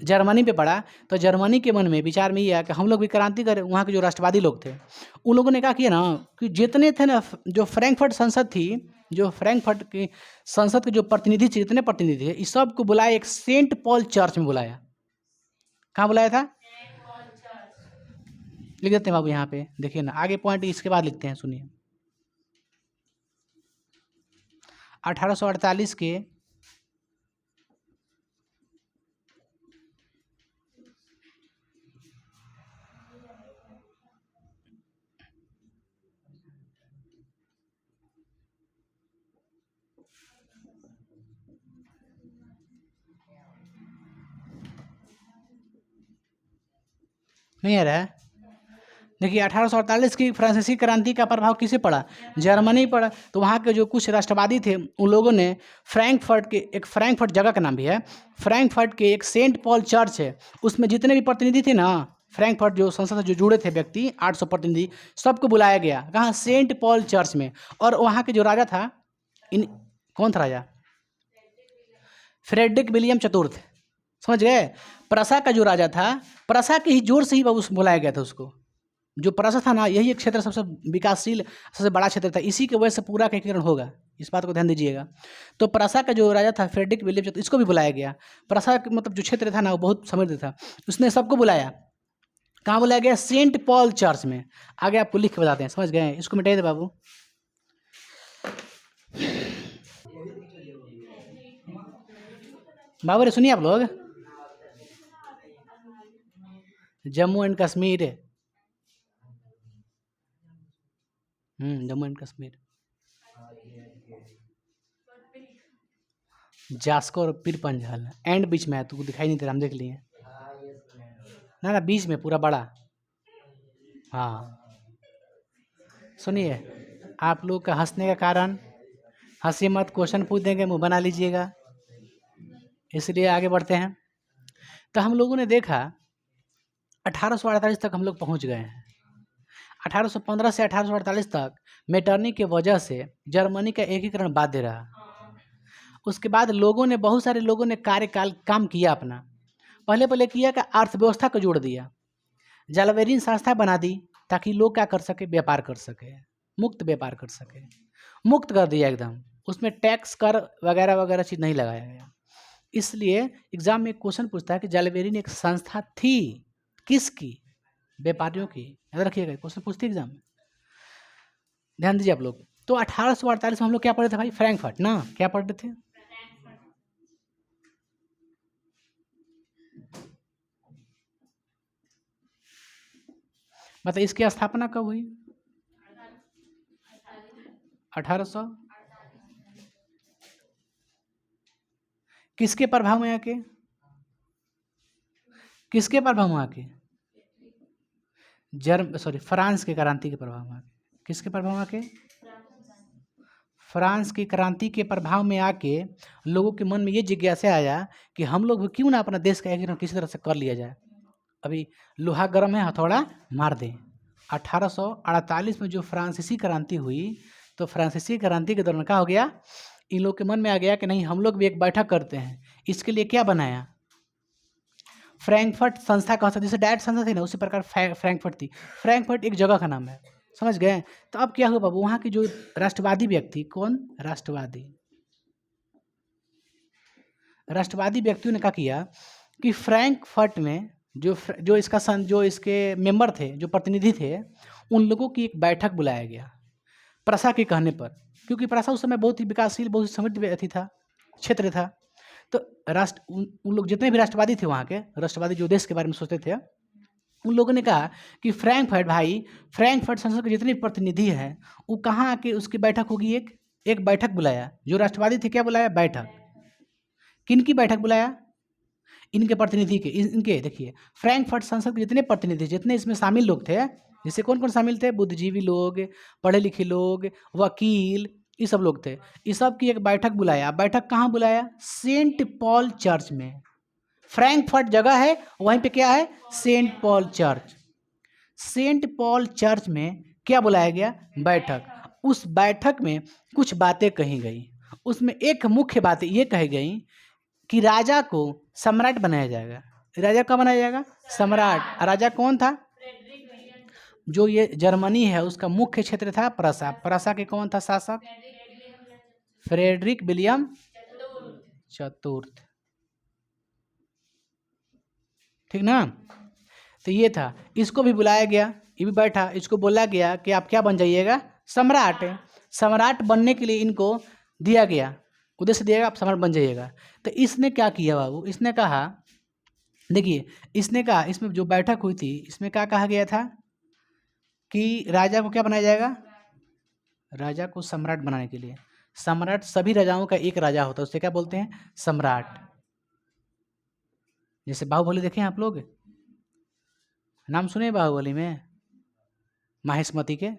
जर्मनी पे पड़ा। तो जर्मनी के मन में विचार में ये आया कि हम लोग भी क्रांति करें। वहाँ के जो राष्ट्रवादी लोग थे उन लोगों ने क्या किया ना कि जितने थे ना, जो फ्रैंकफर्ट संसद थी, जो फ्रैंकफर्ट की संसद के जो प्रतिनिधि थे, जितने प्रतिनिधि थे, इस सब को बुलाया, एक सेंट पॉल चर्च में बुलाया। कहाँ बुलाया था? लिख देते हैं बाबू यहाँ पे, देखिए ना आगे पॉइंट इसके बाद लिखते हैं, सुनिए। 1848 के नहीं आ रहा है? देखिए 1848 की फ्रांसीसी क्रांति का प्रभाव किसे पड़ा? जर्मनी पड़ा। तो वहाँ के जो कुछ राष्ट्रवादी थे उन लोगों ने फ्रैंकफर्ट जगह का नाम भी है, फ्रैंकफर्ट के एक सेंट पॉल चर्च है, उसमें जितने भी प्रतिनिधि थे ना, फ्रैंकफर्ट जो संसद से जो जुड़े थे व्यक्ति, 800 प्रतिनिधि, सबको बुलाया गया। कहाँ? सेंट पॉल चर्च में। और वहाँ के जो राजा था, कौन था राजा? फ्रेडरिक विलियम चतुर्थ, समझ गए। प्रसा का जो राजा था, प्रसा के ही जोर से ही बुलाया गया था उसको। जो प्रसा था ना, यही एक क्षेत्र सबसे विकासशील, सबसे बड़ा क्षेत्र था, इसी के वजह से पूरा का एकीकरण होगा, इस बात को ध्यान दीजिएगा। तो प्रसा का जो राजा था फ्रेडरिक विलियम चतुर्थ, इसको भी बुलाया गया। प्रसा मतलब जो क्षेत्र था ना वो बहुत समृद्ध था, उसने सबको बुलाया। कहाँ बुलाया गया? सेंट पॉल चर्च में। आगे आपको लिख के बताते हैं, समझ गए। इसको मिटाइए दे बाबू। बाबू रे सुनिए आप लोग, जम्मू एंड कश्मीर, जम्मू एंड कश्मीर, जास्को और पीर पंजाल एंड बीच में है, तुमको दिखाई नहीं दे रहा, हम देख लिए। ना ना बीच में पूरा बड़ा। हाँ सुनिए, आप लोग का हंसने का कारण, हंसी मत, क्वेश्चन पूछ देंगे मुंह बना लीजिएगा, इसलिए आगे बढ़ते हैं। तो हम लोगों ने देखा 1848 तक हम लोग पहुंच गए हैं। 1815 से 1848 तक मेटरनी के वजह से जर्मनी का एकीकरण बाध्य रहा। उसके बाद लोगों ने, बहुत सारे लोगों ने कार्यकाल काम किया अपना। पहले किया कि अर्थव्यवस्था को जोड़ दिया, जलवेरीन संस्था बना दी ताकि लोग क्या कर सके, व्यापार कर सके, मुक्त व्यापार कर सके, मुक्त कर दिया एकदम। उसमें टैक्स कर वगैरह वगैरह चीज़ नहीं लगाया गया। इसलिए एग्जाम में क्वेश्चन पूछता है कि जलवेरीन एक संस्था थी, किसकी? व्यापारियों की। याद रखिएगा, क्वेश्चन पूछती है एग्जाम में, ध्यान दीजिए आप लोग। तो 1848 में हम लोग क्या पढ़े थे भाई? फ्रैंकफर्ट ना, क्या पढ़ते थे? मतलब इसकी स्थापना कब हुई? 1800। किसके प्रभाव में आके? किसके प्रभाव में आके? फ्रांस के क्रांति के प्रभाव में आके। किसके प्रभाव में आके? फ्रांस की क्रांति के प्रभाव में आके लोगों के मन में ये जिज्ञासा आया कि हम लोग क्यों ना अपना देश का एकीकरण किसी तरह से कर लिया जाए। अभी लोहा गर्म है, हथौड़ा मार दें। 1848 में जो फ्रांसीसी क्रांति हुई, तो फ्रांसीसी क्रांति के दौरान क्या हो गया, इन लोग के मन में आ गया कि नहीं, हम लोग भी एक बैठक करते हैं। इसके लिए क्या बनाया? फ्रैंकफर्ट संस्था का, जैसे डायरेक्ट संस्था थी ना, उसी प्रकार फ्रैंकफर्ट थी। फ्रैंकफर्ट एक जगह का नाम है, समझ गए? तो अब क्या हुआ बाबू, वहाँ की जो राष्ट्रवादी व्यक्ति, कौन राष्ट्रवादी व्यक्तियों ने क्या किया कि फ्रैंकफर्ट में जो इसके मेंबर थे, जो प्रतिनिधि थे, उन लोगों की एक बैठक बुलाया गया प्रसा के कहने पर, क्योंकि प्रसा उस समय बहुत ही विकासशील, बहुत ही समृद्ध था, क्षेत्र था। तो उन लोग जितने भी राष्ट्रवादी थे, वहाँ के राष्ट्रवादी जो देश के बारे में सोचते थे, उन लोगों ने कहा कि फ्रैंकफर्ट संसद के जितने प्रतिनिधि हैं वो कहाँ आके उसकी बैठक होगी। एक बैठक बुलाया, जो राष्ट्रवादी थे क्या बुलाया? बैठक। किन की बैठक बुलाया? इनके प्रतिनिधि के, इनके देखिए, फ्रैंकफर्ट संसद के जितने प्रतिनिधि, जितने इसमें शामिल लोग थे, जैसे कौन कौन शामिल थे? बुद्धिजीवी लोग, पढ़े लिखे लोग, वकील, ये सब लोग थे। इस सब की एक बैठक बुलाया। बैठक कहाँ बुलाया? सेंट पॉल चर्च में। फ्रैंकफर्ट जगह है, वहीं पे क्या है? Saint Paul church. Saint Paul church में क्या बुलाया गया? बैठक। उस बैठक में कुछ बातें कही गई। उसमें एक मुख्य बात ये कही गई कि राजा को सम्राट बनाया जाएगा। राजा कब बनाया जाएगा? सम्राट। राजा कौन था? जो ये जर्मनी है उसका मुख्य क्षेत्र था प्रसा। प्रसा के कौन था शासक? फ्रेडरिक विलियम चतुर्थ, ठीक ना? तो ये था, इसको भी बुलाया गया, ये भी बैठा। इसको बोला गया कि आप क्या बन जाइएगा? सम्राट। सम्राट बनने के लिए इनको दिया गया, उद्देश्य दिया गया, आप सम्राट बन जाइएगा। तो इसने क्या किया बाबू? इसने कहा, देखिए, इसने कहा, इसमें जो बैठक हुई थी इसमें क्या कहा गया था कि राजा को क्या बनाया जाएगा? राजा को सम्राट बनाने के लिए, सम्राट सभी राजाओं का एक राजा होता है, उससे क्या बोलते हैं? सम्राट। जैसे बाहुबली देखे हैं आप लोग, नाम सुने बाहुबली में माहिष्मति के?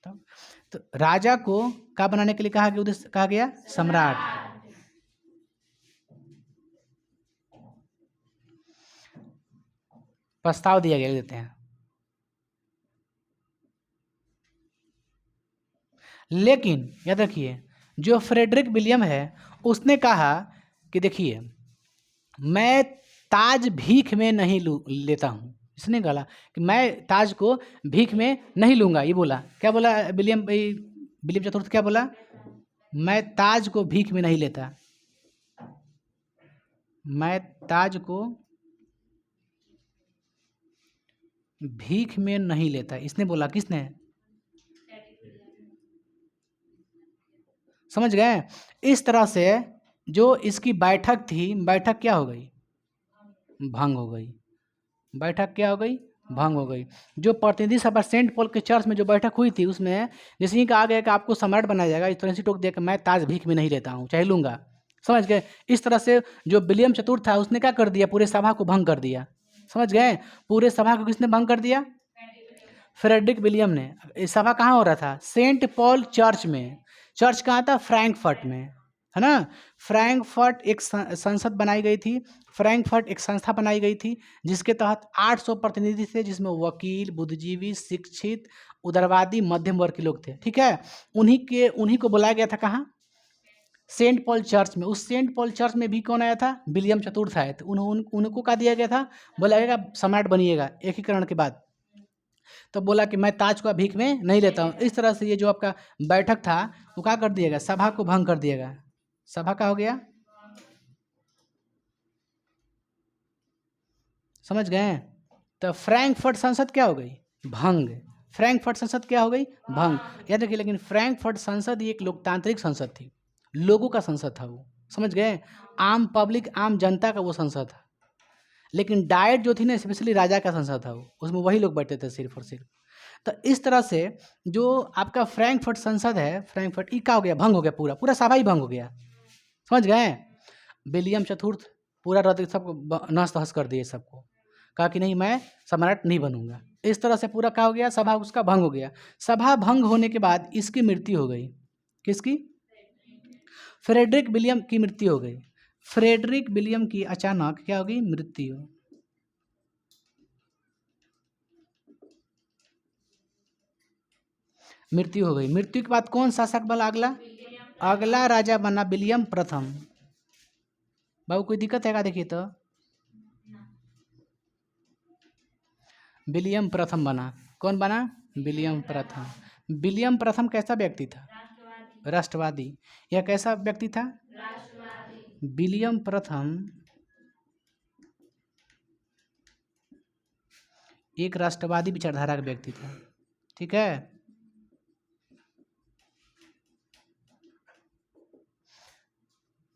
तो राजा को क्या बनाने के लिए कहा गया, उद्देश्य कहा गया? सम्राट। प्रस्ताव दिया गया, देते हैं। लेकिन याद रखिए, जो फ्रेडरिक विलियम है उसने कहा कि देखिए, मैं ताज भीख में नहीं लेता हूँ। इसने कहा कि मैं ताज को भीख में नहीं लूँगा। ये बोला, क्या बोला विलियम चतुर्थ? क्या बोला? मैं ताज को भीख में नहीं लेता, मैं ताज को भीख में नहीं लेता। इसने बोला, किसने? समझ गए? इस तरह से जो इसकी बैठक थी, बैठक क्या हो गई? भंग हो गई। बैठक क्या हो गई? भंग हो गई। जो प्रतिनिधि सभा सेंट पॉल के चर्च में जो बैठक हुई थी, उसमें जैसे ही कहा गया कि आपको सम्राट बनाया जाएगा, इस तरह से टोक दिया कि मैं ताज भीख में नहीं लेता हूँ, चाहे लूंगा। समझ गए? इस तरह से जो विलियम चतुर्थ था, उसने क्या कर दिया? पूरे सभा को भंग कर दिया। समझ गए? पूरे सभा को किसने भंग कर दिया? फ्रेडरिक विलियम ने। ये सभा कहाँ हो रहा था? सेंट पॉल चर्च में। चर्च कहाँ था? फ्रैंकफर्ट में, है ना? फ्रैंकफर्ट एक संसद बनाई गई थी। फ्रैंकफर्ट एक संस्था बनाई गई थी जिसके तहत 800 प्रतिनिधि थे, जिसमें वकील, बुद्धिजीवी, शिक्षित, उदारवादी, मध्यम वर्ग के लोग थे। ठीक है? उन्हीं को बुलाया गया था कहाँ? सेंट पॉल चर्च में। उस सेंट पॉल चर्च में भी कौन आया था? विलियम चतुर्थ आए थे। उनको क्या दिया गया था? बोला गया सम्राट बनिएगा एकीकरण के बाद। तो बोला कि मैं ताज को भीख में नहीं लेता हूँ। इस तरह से ये जो आपका बैठक था, वो क्या कर दिएगा? सभा को भंग कर दिएगा। सभा का हो गया। समझ गए? तो फ्रैंकफर्ट संसद क्या हो गई? भंग। फ्रैंकफर्ट संसद क्या हो गई? भंग। याद रखिए, लेकिन फ्रैंकफर्ट संसद एक लोकतांत्रिक संसद थी, लोगों का संसद था वो। समझ गए? आम पब्लिक, आम जनता का वो संसद था। लेकिन डायट जो थी ना, स्पेशली राजा का संसद था वो, उसमें वही लोग बैठे थे सिर्फ और सिर्फ। तो इस तरह से जो आपका फ्रैंकफर्ट संसद है, फ्रैंकफर्ट ई का हो गया, भंग हो गया, पूरा पूरा सभा ही भंग हो गया। समझ गए? विलियम चतुर्थ पूरा रद्द, सबको नष्ट तहस कर दिए सबको। कहा कि नहीं, मैं सम्राट नहीं बनूंगा। इस तरह से पूरा क्या हो गया? सभा उसका भंग हो गया। सभा भंग होने के बाद इसकी मृत्यु हो गई। किसकी? फ्रेडरिक विलियम की मृत्यु हो गई। फ्रेडरिक विलियम की अचानक क्या होगी? मृत्यु। मृत्यु हो गई। मृत्यु के बाद कौन शासक बना अगला? अगला राजा बना विलियम प्रथम। बाबू कोई दिक्कत है क्या? देखिए तो विलियम प्रथम बना। कौन बना? विलियम प्रथम। विलियम प्रथम कैसा व्यक्ति था? राष्ट्रवादी। यह कैसा व्यक्ति था? विलियम प्रथम एक राष्ट्रवादी विचारधारा का व्यक्ति था। ठीक है?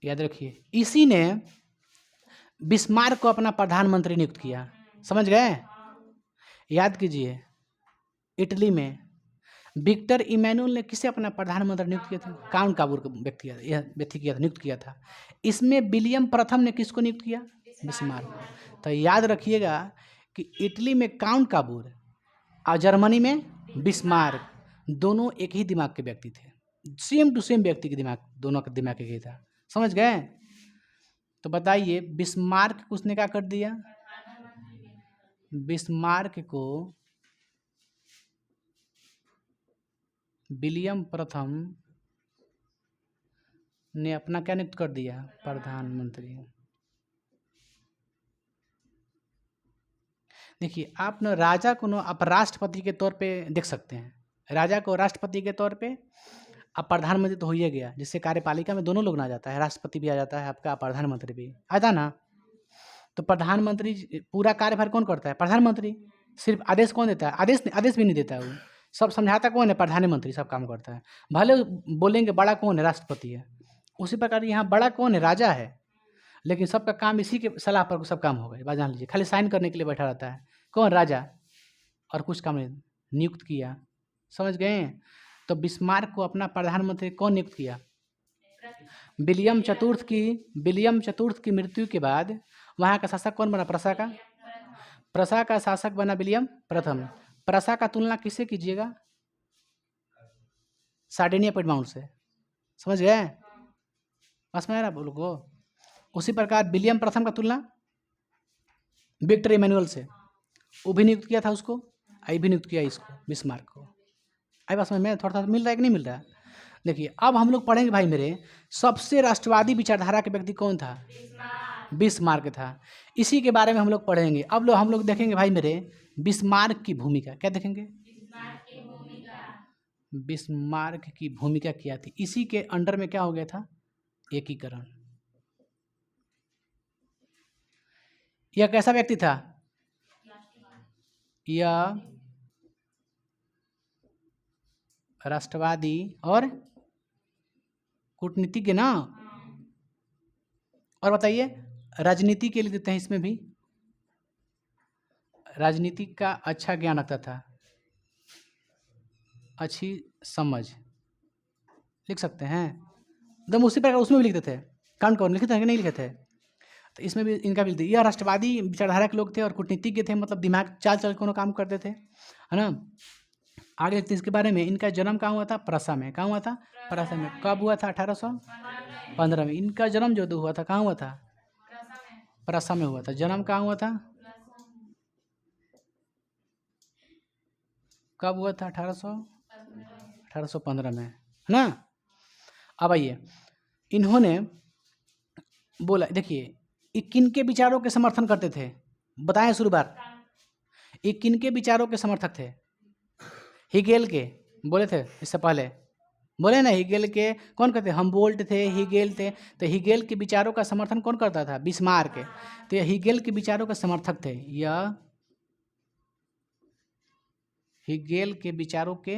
याद रखिए, इसी ने बिस्मार्क को अपना प्रधानमंत्री नियुक्त किया। समझ गए? याद कीजिए, इटली में विक्टर इमैनुअल ने किसे अपना प्रधानमंत्री नियुक्त किया था? काउंट काबूर को व्यक्ति किया था, नियुक्त किया था। इसमें विलियम प्रथम ने किसको नियुक्त किया? बिस्मार्क को। तो याद रखिएगा कि इटली में काउंट काबूर और जर्मनी में बिस्मार्क, दोनों एक ही दिमाग के व्यक्ति थे। सेम टू सेम व्यक्ति के दिमाग, दोनों का दिमाग एक ही था। समझ गए? तो बताइए, बिस्मार्क को उसने क्या कर दिया? बिस्मार्क को विलियम प्रथम ने अपना क्या नियुक्त कर दिया? प्रधानमंत्री। देखिए, आप न राजा को न आप राष्ट्रपति के तौर पे देख सकते हैं। राजा को राष्ट्रपति के तौर पे, अब प्रधानमंत्री तो हो ही गया, जिससे कार्यपालिका में दोनों लोग ना आ जाता है, राष्ट्रपति भी आ जाता है आपका, प्रधानमंत्री भी आता ना। तो प्रधानमंत्री पूरा कार्यभार कौन करता है? प्रधानमंत्री। सिर्फ आदेश कौन देता है? आदेश भी नहीं देता है वो, सब समझाता कौन है? प्रधानमंत्री सब काम करता है। भले बोलेंगे बड़ा कौन है? राष्ट्रपति है। उसी प्रकार यहाँ बड़ा कौन है? राजा है। लेकिन सबका काम इसी के सलाह पर सब काम हो गए। बात जान लीजिए, खाली साइन करने के लिए बैठा रहता है कौन? राजा। और कुछ काम नहीं, नियुक्त किया। समझ गए? तो बिस्मार्क को अपना प्रधानमंत्री कौन नियुक्त किया? विलियम चतुर्थ की मृत्यु के बाद वहाँ का शासक कौन बना? प्रसा का। प्रसा का शासक बना विलियम प्रथम। प्रसा का तुलना किससे कीजिएगा? सार्डिनिया पेडमाउंट से। समझ गए? बस में आ रहा बोलो को। उसी प्रकार विलियम प्रथम का तुलना विक्टर इमैनुअल से। वो भी नियुक्त किया था उसको, आई भी नियुक्त किया इसको, बिस्मार्क को। आई बात समझ में? थोड़ा थोड़ा मिल रहा है कि नहीं मिल रहा है? देखिए, अब हम लोग पढ़ेंगे भाई मेरे, सबसे राष्ट्रवादी विचारधारा के व्यक्ति कौन था? बिस्मार्क था। इसी के बारे में हम लोग पढ़ेंगे। अब हम लोग देखेंगे भाई मेरे, बिस्मार्क की भूमिका क्या देखेंगे? बिस्मार्क की भूमिका क्या थी? इसी के अंडर में क्या हो गया था? एकीकरण। यह कैसा व्यक्ति था? यह राष्ट्रवादी और कूटनीतिज्ञ ना, और बताइए, राजनीति के लिए देते हैं, इसमें भी राजनीति का अच्छा ज्ञान रखता था, अच्छी समझ, लिख सकते हैं एकदम उसी प्रकार, उसमें भी लिखते थे, कांड कौन लिखते हैं कि नहीं लिखे थे, तो इसमें भी इनका भी यह राष्ट्रवादी विचारधारा के लोग थे और कूटनीतिज्ञ थे, मतलब दिमाग चाल चल कोनो काम करते थे, है ना। आगे देखते हैं इसके बारे में। इनका जन्म कहाँ हुआ था? प्रसा में। कहाँ हुआ था? प्रसा में। कब हुआ था? 1815 में। इनका जन्म जो हुआ था कहाँ हुआ था? प्रसा में हुआ था। जन्म कहाँ हुआ था? कब हुआ था? 1815 में, है ना। अब आइए, इन्होंने बोला, देखिए ये किन के विचारों के समर्थन करते थे, बताएं शुरू बार। ये किन के विचारों के समर्थक थे? हिगेल के, बोले थे इससे पहले, बोले ना हिगेल के। कौन कहते? हमबोल्ट थे, हिगेल थे। तो हिगेल के विचारों का समर्थन कौन करता था? बिस्मार्क के। तो ये हिगेल के विचारों के समर्थक थे, यह हिगेल के विचारों के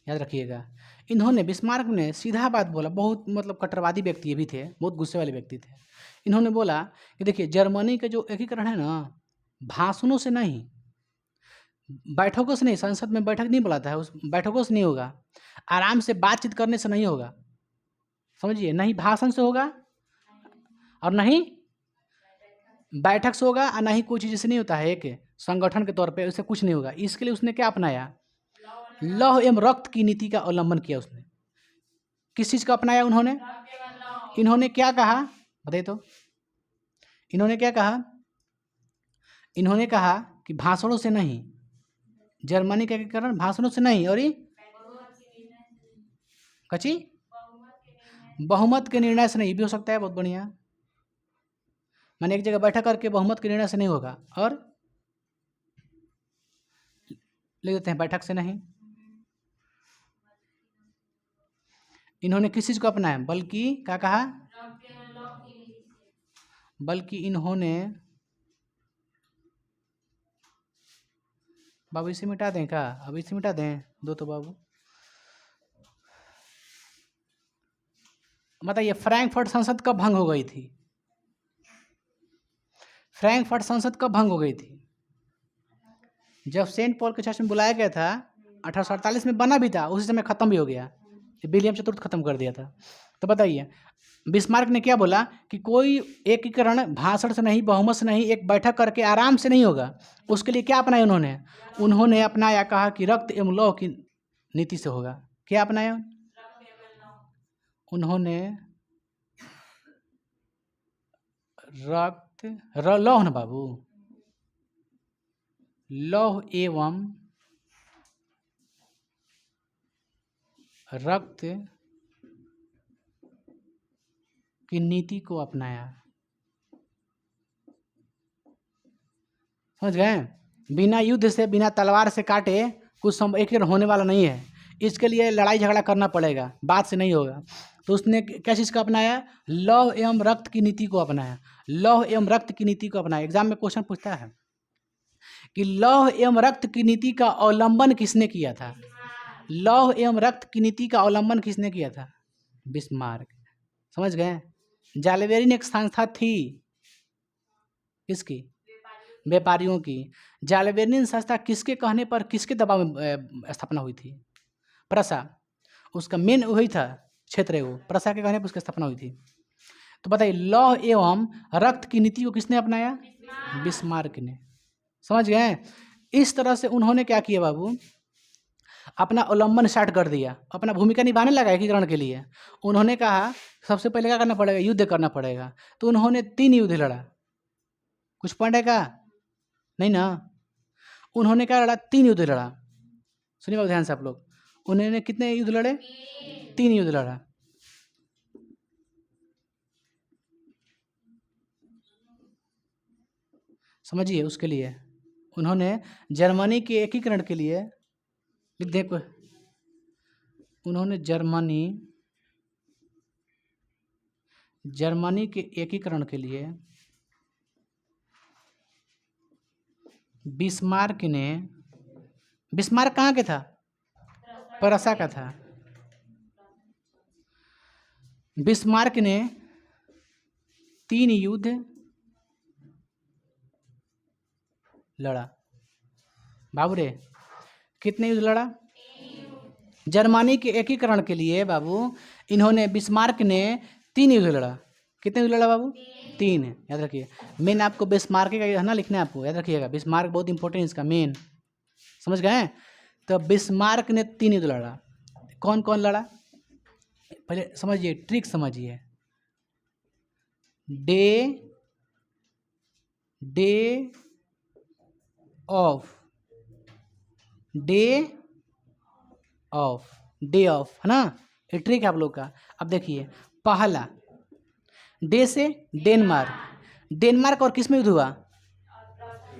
याद रखिएगा। इन्होंने, बिस्मार्क ने सीधा बात बोला, बहुत मतलब कट्टरवादी व्यक्ति ये भी थे, बहुत गुस्से वाले व्यक्ति थे। इन्होंने बोला कि देखिए जर्मनी का जो एकीकरण है ना, भाषणों से नहीं, बैठकों से नहीं, संसद में बैठक नहीं बुलाता है, उस बैठकों से नहीं होगा, आराम से बातचीत करने से नहीं होगा, समझिए, नहीं भाषण से होगा और नहीं बैठक से होगा, और नहीं कोई चीज़ से नहीं होता है, एक संगठन के तौर पे उससे कुछ नहीं होगा। इसके लिए उसने क्या अपनाया? लौह एवं रक्त की नीति का अवलंबन किया उसने। किस चीज़ का अपनाया उन्होंने? इन्होंने क्या कहा बताइए तो? इन्होंने क्या कहा? इन्होंने कहा कि भाषणों से नहीं, जर्मनी का एकीकरण भाषणों से नहीं, और ये कची बहुमत के निर्णय से नहीं, भी हो सकता है, बहुत बढ़िया। मैंने एक जगह बैठा करके बहुमत के निर्णय से नहीं होगा, और लिख देते हैं बैठक से नहीं। इन्होंने किस चीज़ को अपनाया? बल्कि क्या कहा? बल्कि इन्होंने, बाबू इसे मिटा दें क्या? अब इसे मिटा दें दो तो बाबू। बताइए फ्रैंकफर्ट संसद कब भंग हो गई थी? फ्रैंकफर्ट संसद कब भंग हो गई थी? जब सेंट पॉल के चर्च में बुलाया गया था, 1848 में बना भी था, उसी समय खत्म भी हो गया, विलियम चतुर्थ खत्म कर दिया था। तो बताइए बिस्मार्क ने क्या बोला कि कोई एकीकरण भाषण से नहीं, बहुमत से नहीं, एक बैठक करके आराम से नहीं होगा। उसके लिए क्या अपनाया उन्होंने? उन्होंने अपनाया, कहा कि रक्त एवं लौह की नीति से होगा। क्या अपनाया उन्होंने? रक्त लौह ना बाबू, लौह एवं रक्त की नीति को अपनाया। समझ गए? बिना युद्ध से, बिना तलवार से काटे कुछ एकीकरण होने वाला नहीं है। इसके लिए लड़ाई झगड़ा करना पड़ेगा, बात से नहीं होगा। तो उसने क्या चीज़ का अपनाया? लौह एवं रक्त की नीति को अपनाया। लौह एवं रक्त की नीति को अपनाया। एग्जाम में क्वेश्चन पूछता है कि लौह एवं रक्त की नीति का अवलंबन किसने किया था? लौह एवं रक्त की नीति का अवलंबन किसने किया था? बिस्मार्क। समझ गए? जालबेरी एक संस्था थी, किसकी? व्यापारियों की। जालबेरियन संस्था किसके कहने पर, किसके दबाव में स्थापना हुई थी? प्रसा। उसका मेन वही था क्षेत्र है, वो प्रसा के कहने पर उसकी स्थापना हुई थी। तो बताइए लौह एवं रक्त की नीति को किसने अपनाया? बिस्मार्क ने। समझ गए? इस तरह से उन्होंने क्या किया बाबू? अपना अवलंबन स्टार्ट कर दिया, अपना भूमिका निभाने लगा एकीकरण के लिए। उन्होंने कहा सबसे पहले क्या करना पड़ेगा? युद्ध करना पड़ेगा। तो उन्होंने 3 युद्ध लड़ा। कुछ पॉइंट है क्या? नहीं ना। उन्होंने क्या लड़ा? 3 युद्ध लड़ा। सुनिए ध्यान से आप लोग, उन्होंने कितने युद्ध लड़े? 3 युद्ध लड़ा। समझिए, उसके लिए उन्होंने जर्मनी के एकीकरण के लिए, लिख दे कोई, उन्होंने जर्मनी के एकीकरण के लिए बिस्मार्क कहाँ के था? प्रसा का था। बिस्मार्क ने 3 युद्ध लड़ा। बाबू रे, कितने युद्ध लड़ा? जर्मनी के एकीकरण के लिए बाबू इन्होंने, बिस्मार्क ने 3 युद्ध लड़ा। कितने युद्ध लड़ा बाबू? 3, याद रखिए। मेन आपको बिस्मार्क का है ना लिखना है आपको, याद रखिएगा। बिस्मार्क बहुत इंपॉर्टेंट इसका मेन, समझ गए? तो बिस्मार्क ने 3 युद्ध लड़ा। कौन कौन लड़ा पहले समझिए, ट्रिक समझिए। डे ऑफ डे ऑफ है ना, ये ट्रिक है आप लोग का। अब देखिए, पहला डे से डेनमार्क और किस में युद्ध हुआ?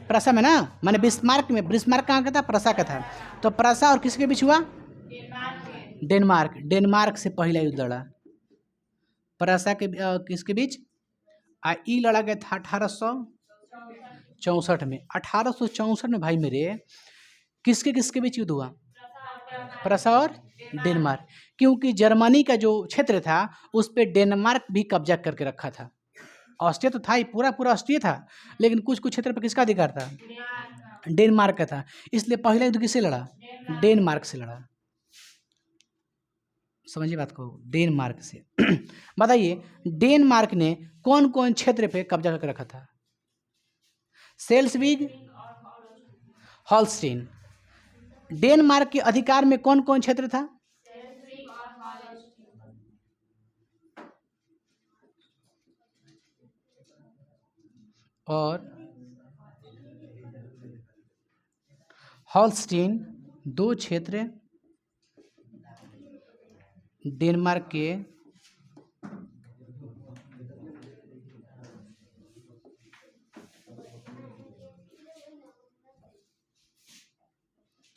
प्रसा में ना, माने बिस्मार्क में। बिस्मार्क कहाँ का था? प्रसा का था। तो प्रसा और किसके बीच हुआ? डेनमार्क से पहला युद्ध लड़ा। प्रसा के किसके बीच? ई लड़ा गया था 1864 में। 1864 में भाई मेरे, किसके किसके बीच युद्ध हुआ? प्रसा और डेनमार्क। क्योंकि जर्मनी का जो क्षेत्र था उस पर डेनमार्क भी कब्जा करके रखा था। ऑस्ट्रिया तो था ही, पूरा पूरा ऑस्ट्रिया था, लेकिन कुछ कुछ क्षेत्र पर किसका अधिकार था? डेनमार्क का था। इसलिए पहला युद्ध किससे लड़ा? डेनमार्क से लड़ा। समझिए बात को, डेनमार्क से। बताइए, डेनमार्क ने कौन कौन क्षेत्र पे कब्जा करके रखा था? सेल्सविग, हॉलस्टीन। डेनमार्क के अधिकार में कौन कौन क्षेत्र था? और हॉलस्टीन, 2 क्षेत्र डेनमार्क के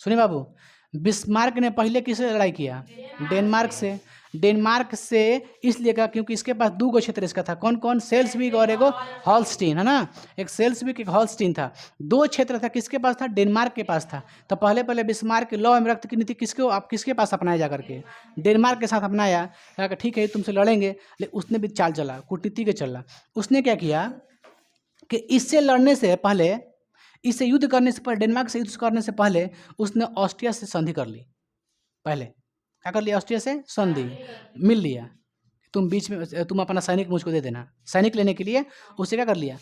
सुनिए बाबू, बिस्मार्क ने पहले किससे लड़ाई किया? डेनमार्क से। डेनमार्क से इसलिए कहा क्योंकि इसके पास 2 क्षेत्र इसका था। कौन कौन? सेल्सविग और एगो हॉलस्टीन, है ना। एक सेल्सविग एक हॉलस्टीन था। 2 क्षेत्र था, किसके पास था? डेनमार्क के पास था। तो पहले पहले बिस्मार्क लॉ एवं रक्त की नीति किसके पास अपनाया जा करके? डेनमार्क के साथ अपनाया। कहा कि ठीक है तुमसे लड़ेंगे, लेकिन उसने भी चाल चला, कूटनीति के चला। उसने क्या किया कि इससे लड़ने से पहले, इससे युद्ध करने से पहले, डेनमार्क से युद्ध करने से पहले उसने ऑस्ट्रिया से संधि कर ली। पहले क्या कर लिया? ऑस्ट्रिया से संधि मिल लिया, तुम बीच में, तुम अपना सैनिक मुझको दे देना। सैनिक लेने के लिए उससे क्या कर लिया?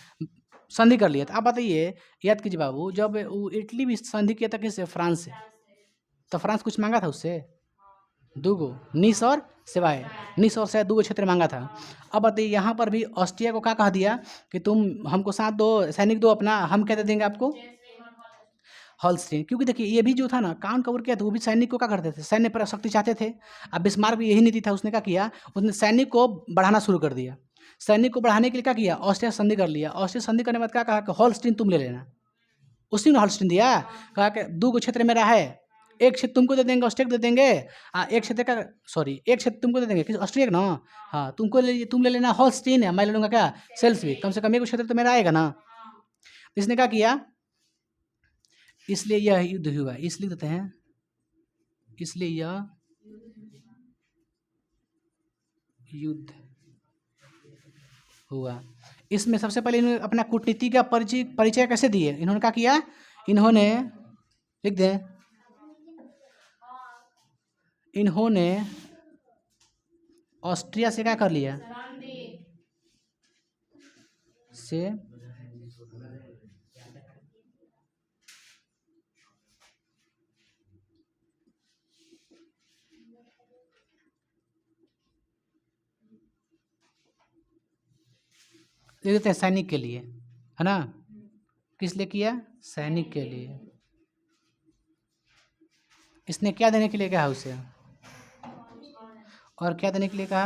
संधि कर लिया। तो आप बताइए, याद कीजिए बाबू, जब वो इटली भी संधि किया था किससे? फ्रांस से। तो फ्रांस कुछ मांगा था उससे? 2 निस और सेवाय। निस और सेवाय 2 क्षेत्र मांगा था। अब बताइए, यहाँ पर भी ऑस्ट्रिया को क्या कह दिया कि तुम हमको साथ दो, सैनिक दो अपना, हम क्या दे देंगे आपको? हॉलस्टीन। क्योंकि देखिए, ये भी जो था ना, काउंट कवर किया था, वो भी सैनिक को क्या करते थे? सैन्य पर शक्ति चाहते थे। अब बिस्मार्क भी यही नीति था, उसने क्या किया? उसने सैनिक को बढ़ाना शुरू कर दिया। सैनिक को बढ़ाने के लिए क्या किया? ऑस्ट्रिया संधि कर लिया। ऑस्ट्रिया संधि करने के बाद क्या कहा कि हॉलस्टीन तुम ले लेना। उसी ने हॉलस्टीन दिया, कहा कि 2 क्षेत्र मेरा है, एक क्षेत्र तुमको दे देंगे, ऑस्ट्रिया को दे देंगे। एक क्षेत्र का, सॉरी, एक क्षेत्र तुमको दे देंगे, किस? ऑस्ट्रिया का ना। हाँ, तुम ले लेना हॉलस्टीन है, मैं ले लूँगा क्या? सेल्सविग। कम से कम एक क्षेत्र तो मेरा आएगा ना। इसने क्या किया? इसलिए यह युद्ध हुआ, इसलिए कहते हैं, इसलिए यह युद्ध हुआ। इसमें सबसे पहले इन्होंने अपना कूटनीति का परिचय कैसे दिए? इन्होंने क्या किया? इन्होंने, लिख दें, इन्होंने ऑस्ट्रिया से क्या कर लिया? से दे देते हैं सैनिक के लिए, है ना। किस लिए किया? सैनिक के लिए। इसने क्या देने के लिए कहा उसे? और क्या देने के लिए कहा?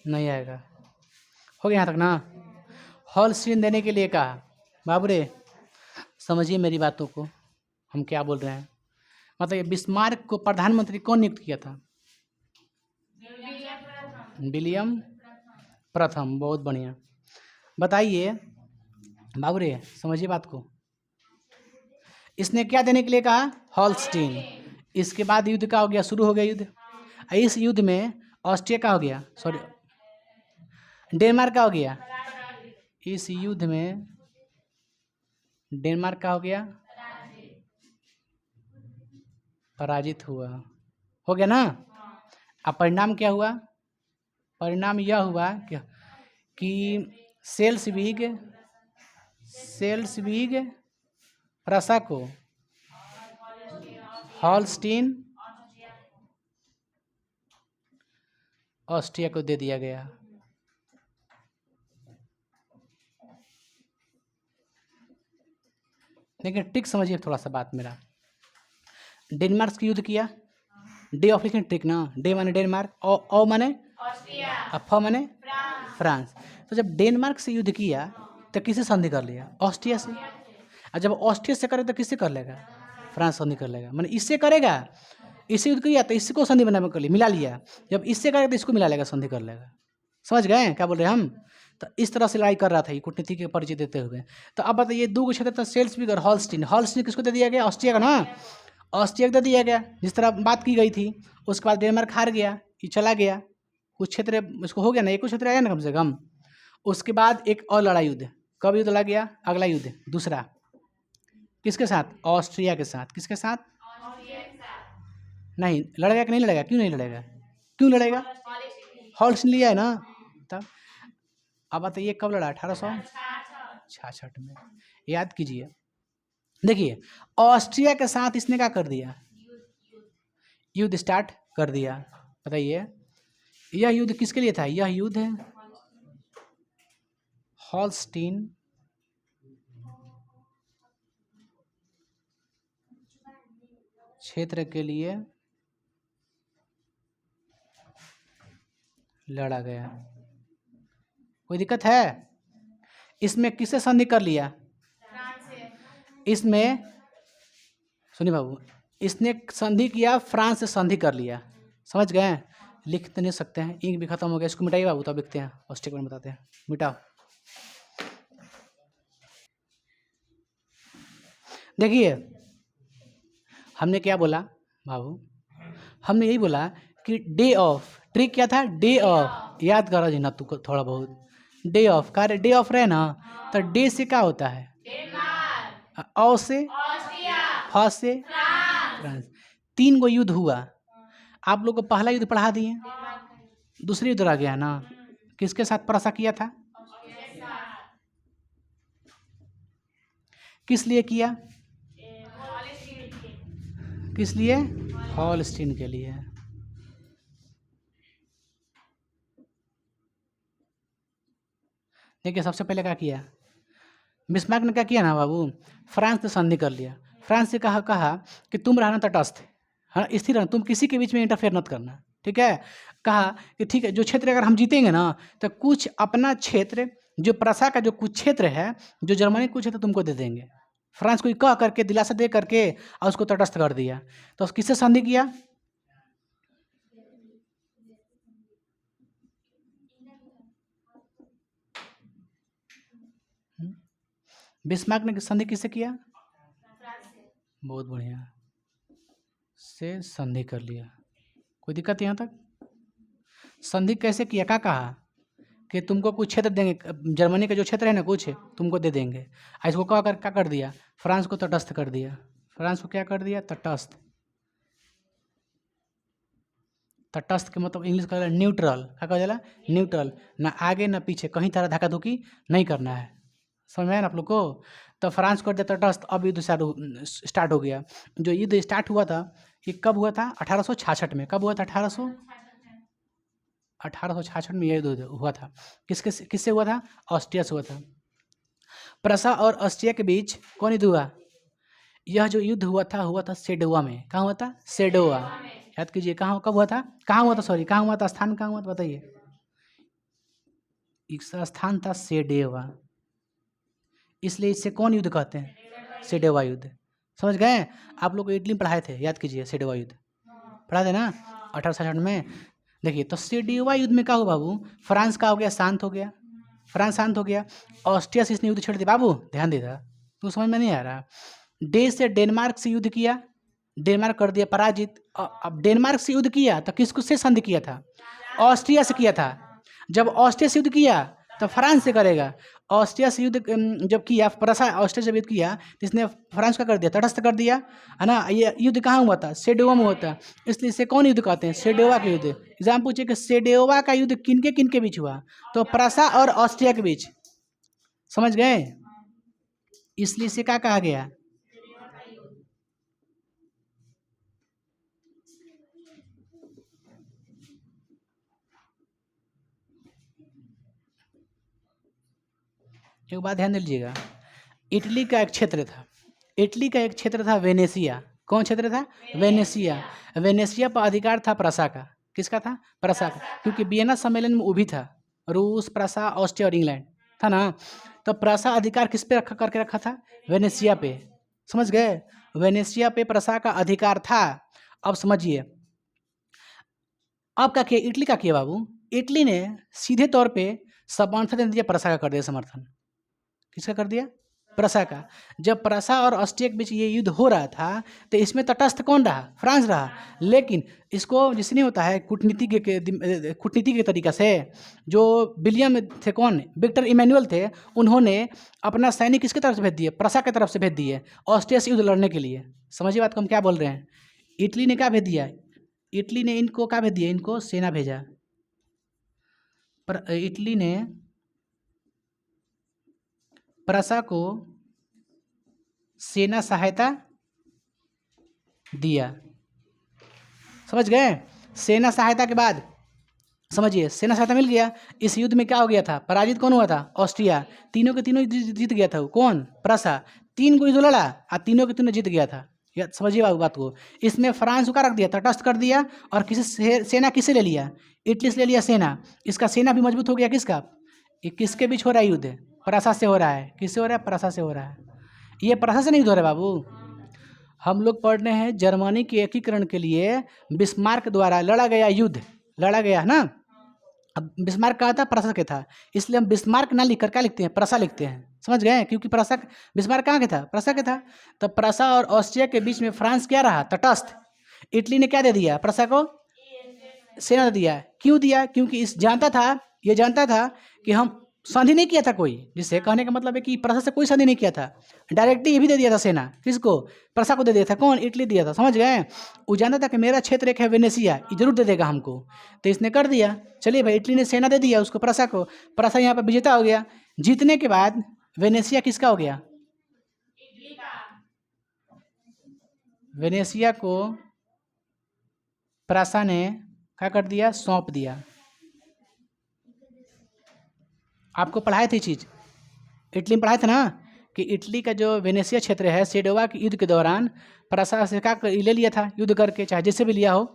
नहीं आएगा। हो गया यहाँ तक ना। हॉलस्टीन देने के लिए कहा। बाबू रे, समझिए मेरी बातों को, हम क्या बोल रहे हैं। मतलब ये बिस्मार्क को प्रधानमंत्री कौन नियुक्त किया था? विलियम प्रथम। बहुत बढ़िया। बताइए बाबू रे, समझिए बात को। इसने क्या देने के लिए कहा? हॉलस्टीन। इसके बाद युद्ध का हो गया, शुरू हो गया युद्ध। इस युद्ध में ऑस्ट्रिया का हो गया, सॉरी डेनमार्क का हो गया। इस युद्ध में डेनमार्क का हो गया पराजित हुआ, हो गया ना। अब परिणाम क्या हुआ? परिणाम यह हुआ कि सेल्सविग प्रशा को हॉलस्टीन ऑस्ट्रिया को दे दिया गया। लेकिन ट्रिक समझिए थोड़ा सा बात मेरा। डेनमार्क से युद्ध किया, डे ऑफ लिखें ट्रिक ना, डे माने डेनमार्क, ओ माने ऑस्ट्रिया, फ माने फ्रांस। तो जब डेनमार्क से युद्ध किया तो किससे संधि कर लिया? ऑस्ट्रिया से। और जब ऑस्ट्रिया से करे तो किससे कर लेगा? फ्रांस संधि कर लेगा। माने इससे करेगा, इससे युद्ध किया तो इसको संधि बना कर मिला लिया, जब इससे करेगा तो इसको मिला लेगा, संधि कर लेगा। समझ गए क्या बोल रहे हैं हम? तो इस तरह से लड़ाई कर रहा था ये कूटनीति के परिचय देते हुए। तो अब बताइए दो क्षेत्र था, सेल्सविग और हॉलस्टीन। हॉलस्टीन किसको दे दिया गया? ऑस्ट्रिया का ना, ऑस्ट्रिया को दे दिया गया जिस तरह बात की गई थी। उसके बाद डेनमार्क हार गया, ये चला गया, कुछ क्षेत्र इसको हो गया ना, एक कुछ क्षेत्र आया ना कम से कम। उसके बाद एक और लड़ाई युद्ध, कब युद्ध लड़ा गया? अगला युद्ध दूसरा किसके साथ? ऑस्ट्रिया के साथ। किसके साथ? नहीं लड़ेगा कि नहीं लड़ेगा? क्यों नहीं लड़ेगा? क्यों लड़ेगा? हॉलस्टीन लिया है ना। तब अब बताइए कब लड़ा? 1866 में। याद कीजिए, देखिए ऑस्ट्रिया के साथ इसने क्या कर दिया? युद्ध स्टार्ट कर दिया। बताइए यह युद्ध किसके लिए था? यह युद्ध है हॉलस्टीन क्षेत्र के लिए लड़ा गया। कोई दिक्कत है? इसमें किससे संधि कर लिया? इसमें सुनिए बाबू, इसने संधि किया, फ्रांस से संधि कर लिया। समझ गए? लिख तो नहीं सकते हैं, इंक भी खत्म हो गया, इसको मिटाइए बाबू, तब लिखते हैं, ऑस्ट्रिक में बताते हैं। मिटाओ। देखिए हमने क्या बोला बाबू? हमने यही बोला कि डे ऑफ, ट्रिक क्या था? Day of. याद करो जी ना तू थोड़ा बहुत। डे ऑफ का डे ऑफ रहे ना, तो डे से क्या होता है? औ से फ से फ्रांस। 3 गो युद्ध हुआ। आप लोग को पहला युद्ध पढ़ा दिए, दूसरी युद्ध आ गया ना। किसके साथ प्रशा किया था? किस लिए किया? किस लिए? हॉलस्टीन के लिए। देखिए सबसे पहले क्या किया बिस्मार्क ने? क्या किया ना बाबू? फ्रांस से संधि कर लिया। फ्रांस से कहा कि तुम रहना तटस्थ, हाँ स्थिर रहना, तुम किसी के बीच में इंटरफेयर मत करना, ठीक है। कहा कि ठीक है, जो क्षेत्र अगर हम जीतेंगे ना तो कुछ अपना क्षेत्र, जो प्रशा का जो कुछ क्षेत्र है, जो जर्मनी कुछ क्षेत्र तुमको दे देंगे। फ्रांस को कह करके, दिलासा दे करके और उसको तटस्थ कर दिया। तो किससे संधि किया? बिस्मार्क ने संधि किससे किया? बहुत बढ़िया, से संधि कर लिया। कोई दिक्कत यहाँ तक? संधि कैसे किया? क्या कहा कि तुमको कुछ क्षेत्र देंगे, जर्मनी का जो क्षेत्र है ना कुछ तुमको दे देंगे। इसको क्या कर दिया? फ्रांस को तटस्थ कर दिया। फ्रांस को क्या कर दिया? तटस्थ। तटस्थ के मतलब इंग्लिश का न्यूट्रल। क्या कहा जाला? न्यूट्रल, ना आगे ना पीछे, कहीं तरह धक्का धुकी नहीं करना है। समझ में आया ना आप लोग को? तो फ्रांस कर दिया तटस्थ। अब युद्ध स्टार्ट हो गया। जो युद्ध स्टार्ट हुआ था ये कब हुआ था? 1866 में। कब हुआ था? 1866 में यह युद्ध हुआ था। किससे हुआ था? ऑस्ट्रिया से हुआ था। प्रशा और ऑस्ट्रिया के बीच कौन युद्ध हुआ? यह जो युद्ध हुआ था सेडोवा में। कहाँ हुआ था? सेडोवा। याद कीजिए कहाँ, कब हुआ था? कहाँ हुआ था? सॉरी, कहाँ हुआ था? स्थान कहाँ हुआ था बताइए? इसका स्थान था सेडोवा, इसलिए इससे कौन युद्ध कहते हैं? सेडोवा युद्ध। समझ गए? आप लोग को इटली में पढ़ाए थे, याद कीजिए, सेडोवा युद्ध पढ़ाए थे ना 1867 में। देखिए तो सेडोवा युद्ध में क्या हुआ बाबू, फ्रांस का हो गया शांत हो गया, फ्रांस शांत हो गया। ऑस्ट्रिया से इसने युद्ध छेड़ दिया बाबू, ध्यान देता तू, समझ में नहीं आ रहा। देश से डेनमार्क से युद्ध किया, डेनमार्क कर दिया पराजित। अब डेनमार्क से युद्ध किया तो किसको से संधि किया था, ऑस्ट्रिया से किया था। जब ऑस्ट्रिया से युद्ध किया तो फ्रांस से करेगा। ऑस्ट्रिया से युद्ध जब किया, प्रसा ऑस्ट्रिया से युद्ध किया तो इसने फ्रांस का कर दिया, तटस्थ कर दिया, है ना। ये युद्ध कहाँ हुआ था, सेडोवा में हुआ था, इसलिए इसे कौन युद्ध कहते हैं, सेडोवा के युद्ध। एग्जाम पूछे कि सेडोवा का युद्ध किन के बीच हुआ, तो प्रसा और ऑस्ट्रिया के बीच, समझ गए, इसलिए इसे क्या कहा गया। एक बात ध्यान दे लीजिएगा, इटली का एक क्षेत्र था, इटली का एक क्षेत्र था वेनेसिया। कौन क्षेत्र था, वेनेसिया। वेनेसिया पर अधिकार था प्रसा का, किसका था, प्रसा का, क्योंकि वियना सम्मेलन में वो भी था, रूस, प्रसा, ऑस्ट्रिया और इंग्लैंड था ना। तो प्रसा अधिकार किस पे रखा करके रखा था, वेनेसिया पे, समझ गए, वेनेसिया पे प्रसा का अधिकार था। अब समझिए, अब क्या किया, इटली का किया बाबू, इटली ने सीधे तौर पे समर्थन दिया, प्रसा का कर दिया समर्थन, किसका कर दिया, प्रसा का। जब प्रसा और ऑस्ट्रिया के बीच ये युद्ध हो रहा था तो इसमें तटस्थ कौन रहा, फ्रांस रहा। लेकिन इसको जिसने नहीं होता है कूटनीति के तरीका से, जो विलियम थे, कौन, विक्टर इमैनुअल थे, उन्होंने अपना सैनिक किसकी तरफ से भेज दिए, प्रसा की तरफ से भेज दिए, ऑस्ट्रिया से युद्ध लड़ने के लिए। समझिए बात को हम क्या बोल रहे हैं, इटली ने क्या भेज दिया, इटली ने इनको क्या भेज दिया, इनको सेना भेजा, पर इटली ने प्रसा को सेना सहायता दिया, समझ गए। सेना सहायता के बाद समझिए, सेना सहायता मिल गया, इस युद्ध में क्या हो गया था, पराजित कौन हुआ था, ऑस्ट्रिया। तीनों के तीनों जीत गया था वो, कौन, प्रसा। 3 को युद्ध लड़ा और तीनों के तीनों जीत गया था। समझिए बात को, इसमें फ्रांस को क्या रख दिया, तटस्थ कर दिया, और सेना किसे ले लिया, इटली से ले लिया सेना। इसका सेना भी मजबूत हो गया, किसका, ये किसके बीच हो रहा है युद्ध, प्रसा से हो रहा है, किससे हो रहा है, प्रसा से हो रहा है। ये प्रसा से नहीं हो रहा है बाबू, हम लोग पढ़ रहे हैं जर्मनी के एकीकरण के लिए बिस्मार्क द्वारा लड़ा गया युद्ध, लड़ा गया है ना। अब बिस्मार्क कहा था, प्रसा के था, इसलिए हम बिस्मार्क ना लिखकर क्या लिखते हैं, प्रसा लिखते हैं, समझ गए, क्योंकि प्रसा, बिस्मार्क कहाँ के था, प्रसा के था। तो प्रसा और ऑस्ट्रिया के बीच में फ्रांस क्या रहा, तटस्थ। इटली ने क्या दे दिया, प्रसा को सेना दे दिया। क्यों दिया, क्योंकि इस जानता था, ये जानता था कि हम संधि नहीं किया था कोई, जिससे कहने का मतलब है कि प्रसा से कोई संधि नहीं किया था, डायरेक्टली ये भी दे दिया था सेना, किसको, प्रसा को दे दिया था, कौन, इटली दिया था, समझ गए। वो जानता था कि मेरा क्षेत्र एक है वेनेसिया, ये जरूर दे देगा हमको, तो इसने कर दिया। चलिए भाई, इटली ने सेना दे दिया उसको, प्रसा को, प्रसा यहाँ पर विजेता हो गया। जीतने के बाद वेनेसिया किसका हो गया, वेनेसिया को प्रसा ने क्या कर दिया, सौंप दिया। आपको पढ़ाए थे चीज़, इटली में पढ़ाए थे ना, कि इटली का जो वेनेसिया क्षेत्र है, सेडोवा के युद्ध के दौरान प्रसा से क्या ले लिया था युद्ध करके, चाहे जिससे भी लिया हो।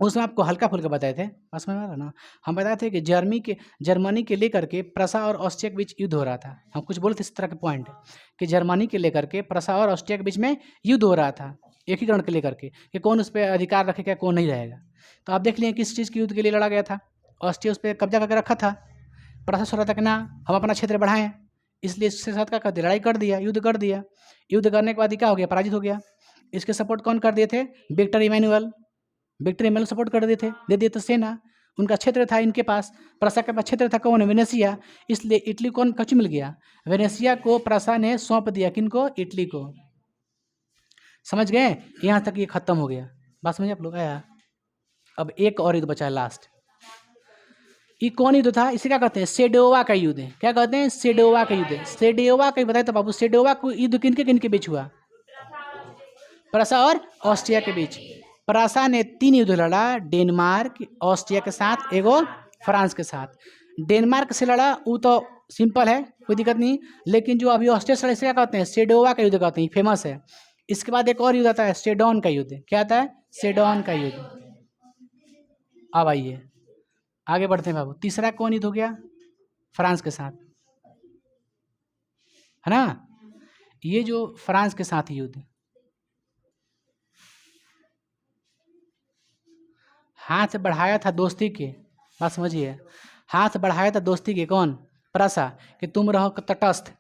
उसमें आपको हल्का फुल्का बताए थे, बस में ना, हम बताए थे कि जर्मनी के लेकर के प्रसा और ऑस्ट्रिया के बीच युद्ध हो रहा था। हम कुछ बोले थे इस तरह के पॉइंट, कि जर्मनी के लेकर के प्रसा और ऑस्ट्रिया के बीच में युद्ध हो रहा था, एकीकरण के लेकर के, कि कौन उस पर अधिकार रखेगा, कौन नहीं रहेगा। तो आप देख लिए किस चीज़ के युद्ध के लिए लड़ा गया था, ऑस्ट्रिया उस पर कब्जा करके रखा था, प्रसा सोच रहा था कि ना हम अपना क्षेत्र बढ़ाएं, इसलिए इसके साथ क्या कर दिया, लड़ाई कर दिया, युद्ध कर दिया। युद्ध करने के बाद क्या हो गया, पराजित हो गया। इसके सपोर्ट कौन कर दिए थे, Victor Emmanuel, Victor Emmanuel support कर दिए थे, दे दिए थे सेना, उनका क्षेत्र था इनके पास, प्रसा के पास क्षेत्र था, कौन, वेनेसिया। इसलिए इटली कौन कच्छ मिल गया, वेनेसिया को प्रसा ने सौंप दिया, किनको, इटली को। समझ गए, यहाँ तक ये खत्म हो गया, बात समझे आप लोग, आया। अब एक और युद्ध बचा है लास्ट, ये कौन युद्ध था, इसे क्या कहते हैं, सेडोवा का युद्ध है। क्या कहते हैं, सेडोवा का युद्ध। सेडोवा का बताए तो बाबू, सेडोवा को युद्ध किनके बीच हुआ, प्रसा और ऑस्ट्रिया के बीच। प्रसा ने 3 युद्ध लड़ा, डेनमार्क, ऑस्ट्रिया के साथ, एगो फ्रांस के साथ। डेनमार्क से लड़ा, वो तो सिंपल है, कोई दिक्कत नहीं। लेकिन जो अभी ऑस्ट्रिया से लड़ा, इसे क्या कहते हैं, सेडोवा का युद्ध कहते हैं, फेमस है। इसके बाद एक और युद्ध आता है, सेडोन का युद्ध। क्या आता है, सेडोन का युद्ध। अब आइए आगे बढ़ते हैं बाबू, तीसरा कौन युद्ध हो गया, फ्रांस के साथ, है ना। ये जो फ्रांस के साथ युद्ध हाथ बढ़ाया था दोस्ती के, बात समझिए, हाथ बढ़ाया था दोस्ती के कौन, प्रसा, कि तुम रहो तटस्थ,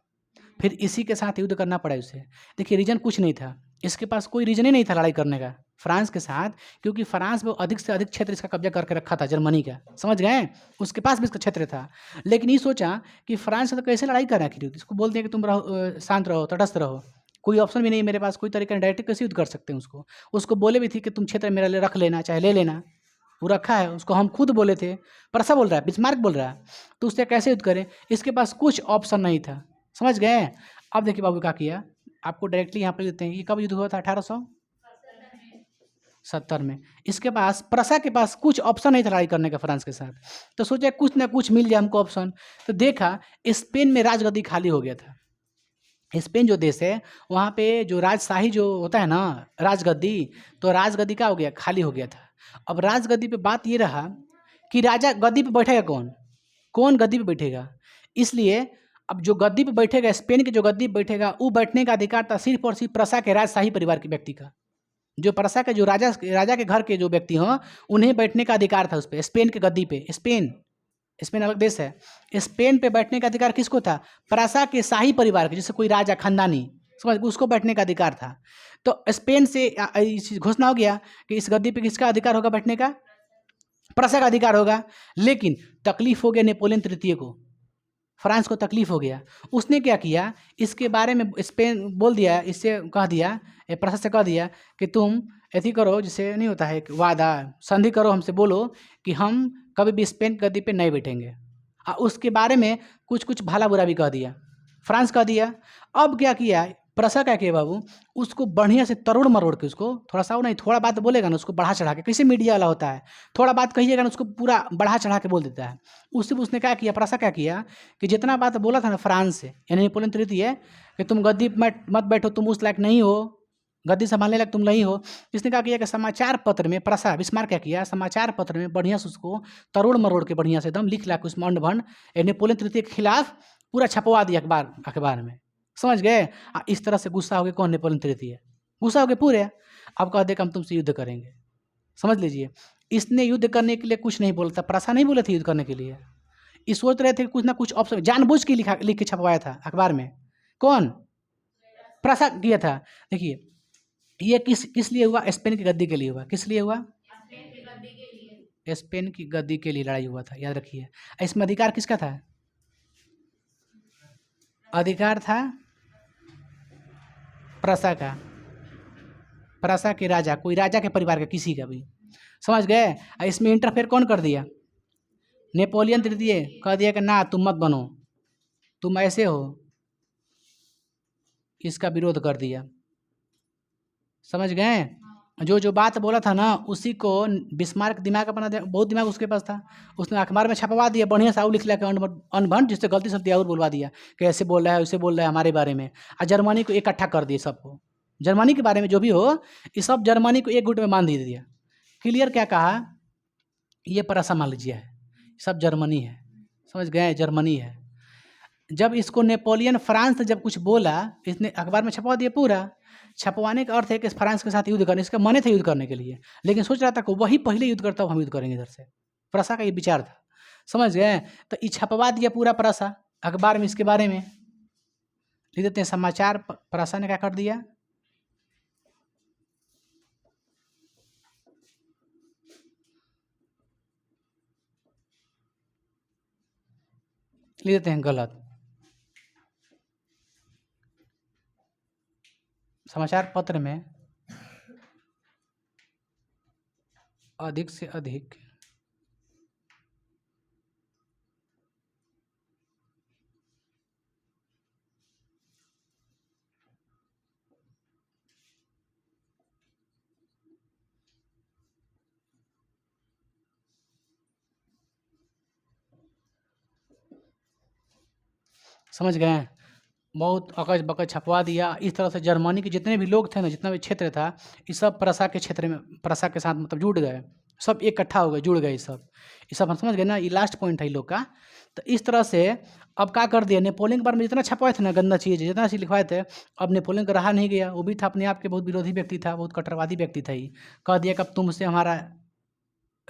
फिर इसी के साथ युद्ध करना पड़ा उसे। देखिए रीजन कुछ नहीं था, इसके पास कोई रीजन ही नहीं था लड़ाई करने का फ्रांस के साथ, क्योंकि फ्रांस में अधिक से अधिक क्षेत्र इसका कब्जा करके रखा था जर्मनी का, समझ गए, उसके पास भी इसका क्षेत्र था। लेकिन ये सोचा कि फ्रांस से तो कैसे लड़ाई करना है, इसको बोल दिया कि तुम रहो शांत रहो, तटस्थ रहो, कोई ऑप्शन भी नहीं मेरे पास, कोई तरीका नहीं, डायरेक्ट कैसे युद्ध कर सकते हैं उसको। उसको बोले भी थी कि तुम क्षेत्र मेरा रख लेना, चाहे ले लेना, वो रखा है उसको, हम खुद बोले थे, पर ऐसा बोल रहा है, बिस्मार्क बोल रहा है, तो उससे कैसे युद्ध करें, इसके पास कुछ ऑप्शन नहीं था, समझ गए। अब देखिए बाबू क्या किया, आपको डायरेक्टली यहाँ पे लेते हैं, ये कब युद्ध हुआ था, 1870 में। इसके पास, प्रसा के पास कुछ ऑप्शन नहीं था लड़ाई करने का फ्रांस के साथ, तो सोचा कुछ ना कुछ मिल जाए हमको ऑप्शन, तो देखा स्पेन में राजगद्दी खाली हो गया था। स्पेन जो देश है वहाँ पे जो राजशाही जो होता है ना, राजगद्दी, तो राजगद्दी क्या हो गया, खाली हो गया था। अब राजगद्दी पे बात ये रहा कि राजा गद्दी पे बैठेगा कौन, कौन गद्दी पे बैठेगा, इसलिए अब जो गद्दी पे बैठेगा, स्पेन के जो गद्दी पे बैठेगा, वो बैठने का अधिकार था सिर्फ और सिर्फ प्रसा के राजशाही परिवार के व्यक्ति का, जो प्रसा के जो राजा के घर के जो व्यक्ति हों, उन्हें बैठने का अधिकार था उस पर, स्पेन के गद्दी पे। स्पेन स्पेन अलग देश है, स्पेन पे बैठने का अधिकार किसको था, प्रसा के शाही परिवार के, जैसे कोई राजा खानदानी, समझ, उसको बैठने का अधिकार था। तो स्पेन से इस घोषणा हो गया कि इस गद्दी पे किसका अधिकार होगा बैठने का, प्रसा का अधिकार होगा। लेकिन तकलीफ हो गया नेपोलियन तृतीय को, फ्रांस को तकलीफ हो गया, उसने क्या किया, इसके बारे में स्पेन बोल दिया, इससे कह दिया, प्रसा से कह दिया कि तुम ऐसी करो, जिससे नहीं होता है एक वादा, संधि करो, हमसे बोलो कि हम कभी भी स्पेन की गद्दी पे नहीं बैठेंगे। उसके बारे में कुछ कुछ भला बुरा भी कह दिया, फ्रांस कह दिया। अब क्या किया प्रसा, क्या किया बाबू, उसको बढ़िया से तरोड़ मरोड़ के, उसको थोड़ा सा नहीं, थोड़ा बात बोलेगा ना उसको बढ़ा चढ़ा के, कैसे मीडिया वाला होता है, थोड़ा बात कहिएगा ना उसको पूरा बढ़ा चढ़ा के बोल देता है। उससे उसने क्या किया, प्रसा क्या किया कि जितना बात बोला था ना फ्रांस से, यानी नेपोलियन तृतीय, कि तुम गद्दी मत बैठो, तुम उस लायक नहीं हो, गद्दी संभालने लायक तुम नहीं हो, इसने क्या किया कि समाचार पत्र में, प्रसा बिस्मार्क क्या किया, समाचार पत्र में बढ़िया से उसको तरोड़ मरोड़ के बढ़िया से एकदम लिख ला के उस मंड भंड नेपोलियन तृतीय के खिलाफ पूरा छपवा दिया अखबार में, समझ गए। इस तरह से गुस्सा हो गया कौन, नेपोलियन तृतीय, गुस्सा हो गए पूरे। अब कह दे कि हम तुमसे युद्ध करेंगे, समझ लीजिए। इसने युद्ध करने के लिए कुछ नहीं बोला था, प्रसा नहीं बोले थे युद्ध करने के लिए, ये सोच रहे थे कुछ ना कुछ ऑप्शन, जानबूझ के लिख के छपवाया था अखबार में, कौन, प्रसा किया था। देखिए ये किस लिए हुआ, स्पेन की गद्दी के लिए हुआ, किस लिए हुआ, स्पेन की गद्दी के लिए लड़ाई हुआ था, याद रखिए। इसमें अधिकार किसका था, अधिकार था प्रसा का, प्रसा के राजा, कोई राजा के परिवार का, किसी का भी, समझ गए। इसमें इंटरफेयर कौन कर दिया, नेपोलियन तृतीय, कह दिया कि ना तुम मत बनो, तुम ऐसे हो, इसका विरोध कर दिया, समझ गए। जो बात बोला था ना, उसी को बिस्मार्क दिमाग अपना बहुत दिमाग उसके पास था, उसने अखबार में छपवा दिया बढ़िया सा, लिख लिया कि अनभन, जिससे गलती सलती और बोलवा दिया कि ऐसे बोल रहा है, वैसे बोल रहा है हमारे बारे में, और जर्मनी को इकट्ठा कर दिए सबको, जर्मनी के बारे में जो भी हो, ये सब जर्मनी को एक गुट में बांध दे दिया। क्लियर, क्या कहा, ये प्रसा मान लीजिए है, सब जर्मनी है, समझ गए, जर्मनी है। जब इसको नेपोलियन फ्रांस ने जब कुछ बोला, इसने अखबार में छपवा दिया पूरा, छपवाने का अर्थ है कि फ्रांस के साथ युद्ध करने, इसका मन था युद्ध करने के लिए, लेकिन सोच रहा था कि वही पहले युद्ध करता हम युद्ध करेंगे इधर से, प्रसा का ये विचार था, समझ गए। तो ये छपवा दिया पूरा प्रसा अखबार में, इसके बारे में लिख देते हैं समाचार, प्रसा ने क्या कर दिया, लिख देते हैं गलत, समाचार पत्र में अधिक से अधिक समझ गए, बहुत अकच बकच छपवा दिया। इस तरह से जर्मनी के जितने भी लोग थे ना, जितना भी क्षेत्र था, ये सब प्रसा के क्षेत्र में, प्रसा के साथ मतलब जुड़ गए, सब इकट्ठा हो गए, जुड़ गए, ये सब हम समझ गए ना, ये लास्ट पॉइंट है इन लोग का। तो इस तरह से अब क्या कर दिया, नेपोलियन के बारे में जितना छपवाए थे ना गंदा चीज़, जितना चीज़ लिखवाए थे, अब नेपोलियन का रहा नहीं गया, वो भी था अपने आप के बहुत विरोधी व्यक्ति था, बहुत कट्टरवादी व्यक्ति था, ही कह दिया कि अब तुमसे हमारा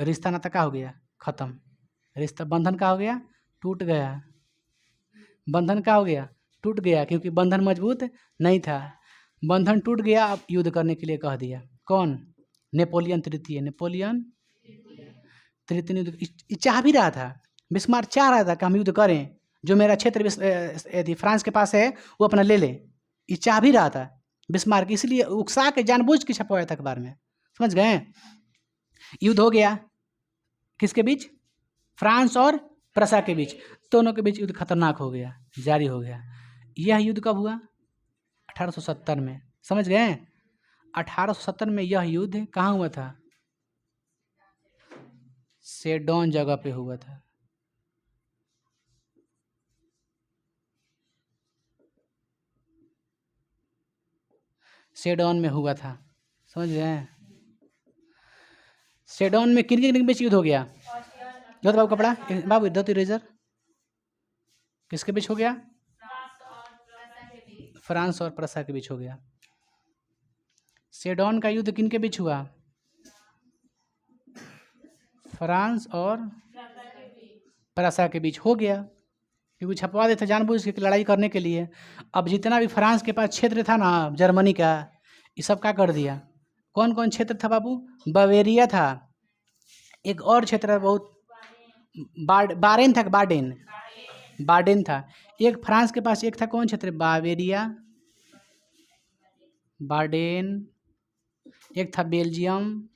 रिश्ता नाता का हो गया, खत्म। रिश्ता बंधन का हो गया, टूट गया। बंधन का हो गया, टूट गया, क्योंकि बंधन मजबूत नहीं था। बंधन टूट गया, अब युद्ध करने के लिए कह दिया। कौन? नेपोलियन तृतीय। नेपोलियन तृतीय ने युद्ध चाह भी रहा था, बिस्मार्क चाह रहा था कि हम युद्ध करें, जो मेरा क्षेत्र यदि फ्रांस के पास है वो अपना ले ले। ये चाह भी रहा था बिस्मार्क, इसलिए उकसा के जानबूझ के छपवाया था अखबार में। समझ गए? युद्ध हो गया किसके बीच? फ्रांस और प्रसा के बीच। दोनों के बीच युद्ध खतरनाक हो गया, जारी हो गया। यह युद्ध कब हुआ? 1870 में। समझ गए? 1870 में यह युद्ध कहाँ हुआ था? सेडोन जगह पे हुआ था। सेडोन में हुआ था। समझ गए? सेडोन में किन किन के बीच युद्ध हो गया? दो बाबू कपड़ा, बाबू दो इरेजर। किसके बीच हो गया? फ्रांस और प्रसा के बीच हो गया। सेडोन का युद्ध किन के बीच हुआ? फ्रांस और प्रसा के बीच हो गया, क्योंकि छपवा देते जानबूझ के लड़ाई करने के लिए। अब जितना भी फ्रांस के पास क्षेत्र था ना जर्मनी का, ये सब क्या कर दिया? कौन कौन क्षेत्र था बाबू? बावेरिया था, एक और क्षेत्र बहुत बारेन था, बार्डेन था। एक फ्रांस के पास एक था, कौन क्षेत्र? बावेरिया, बार्डेन। एक था बेल्जियम,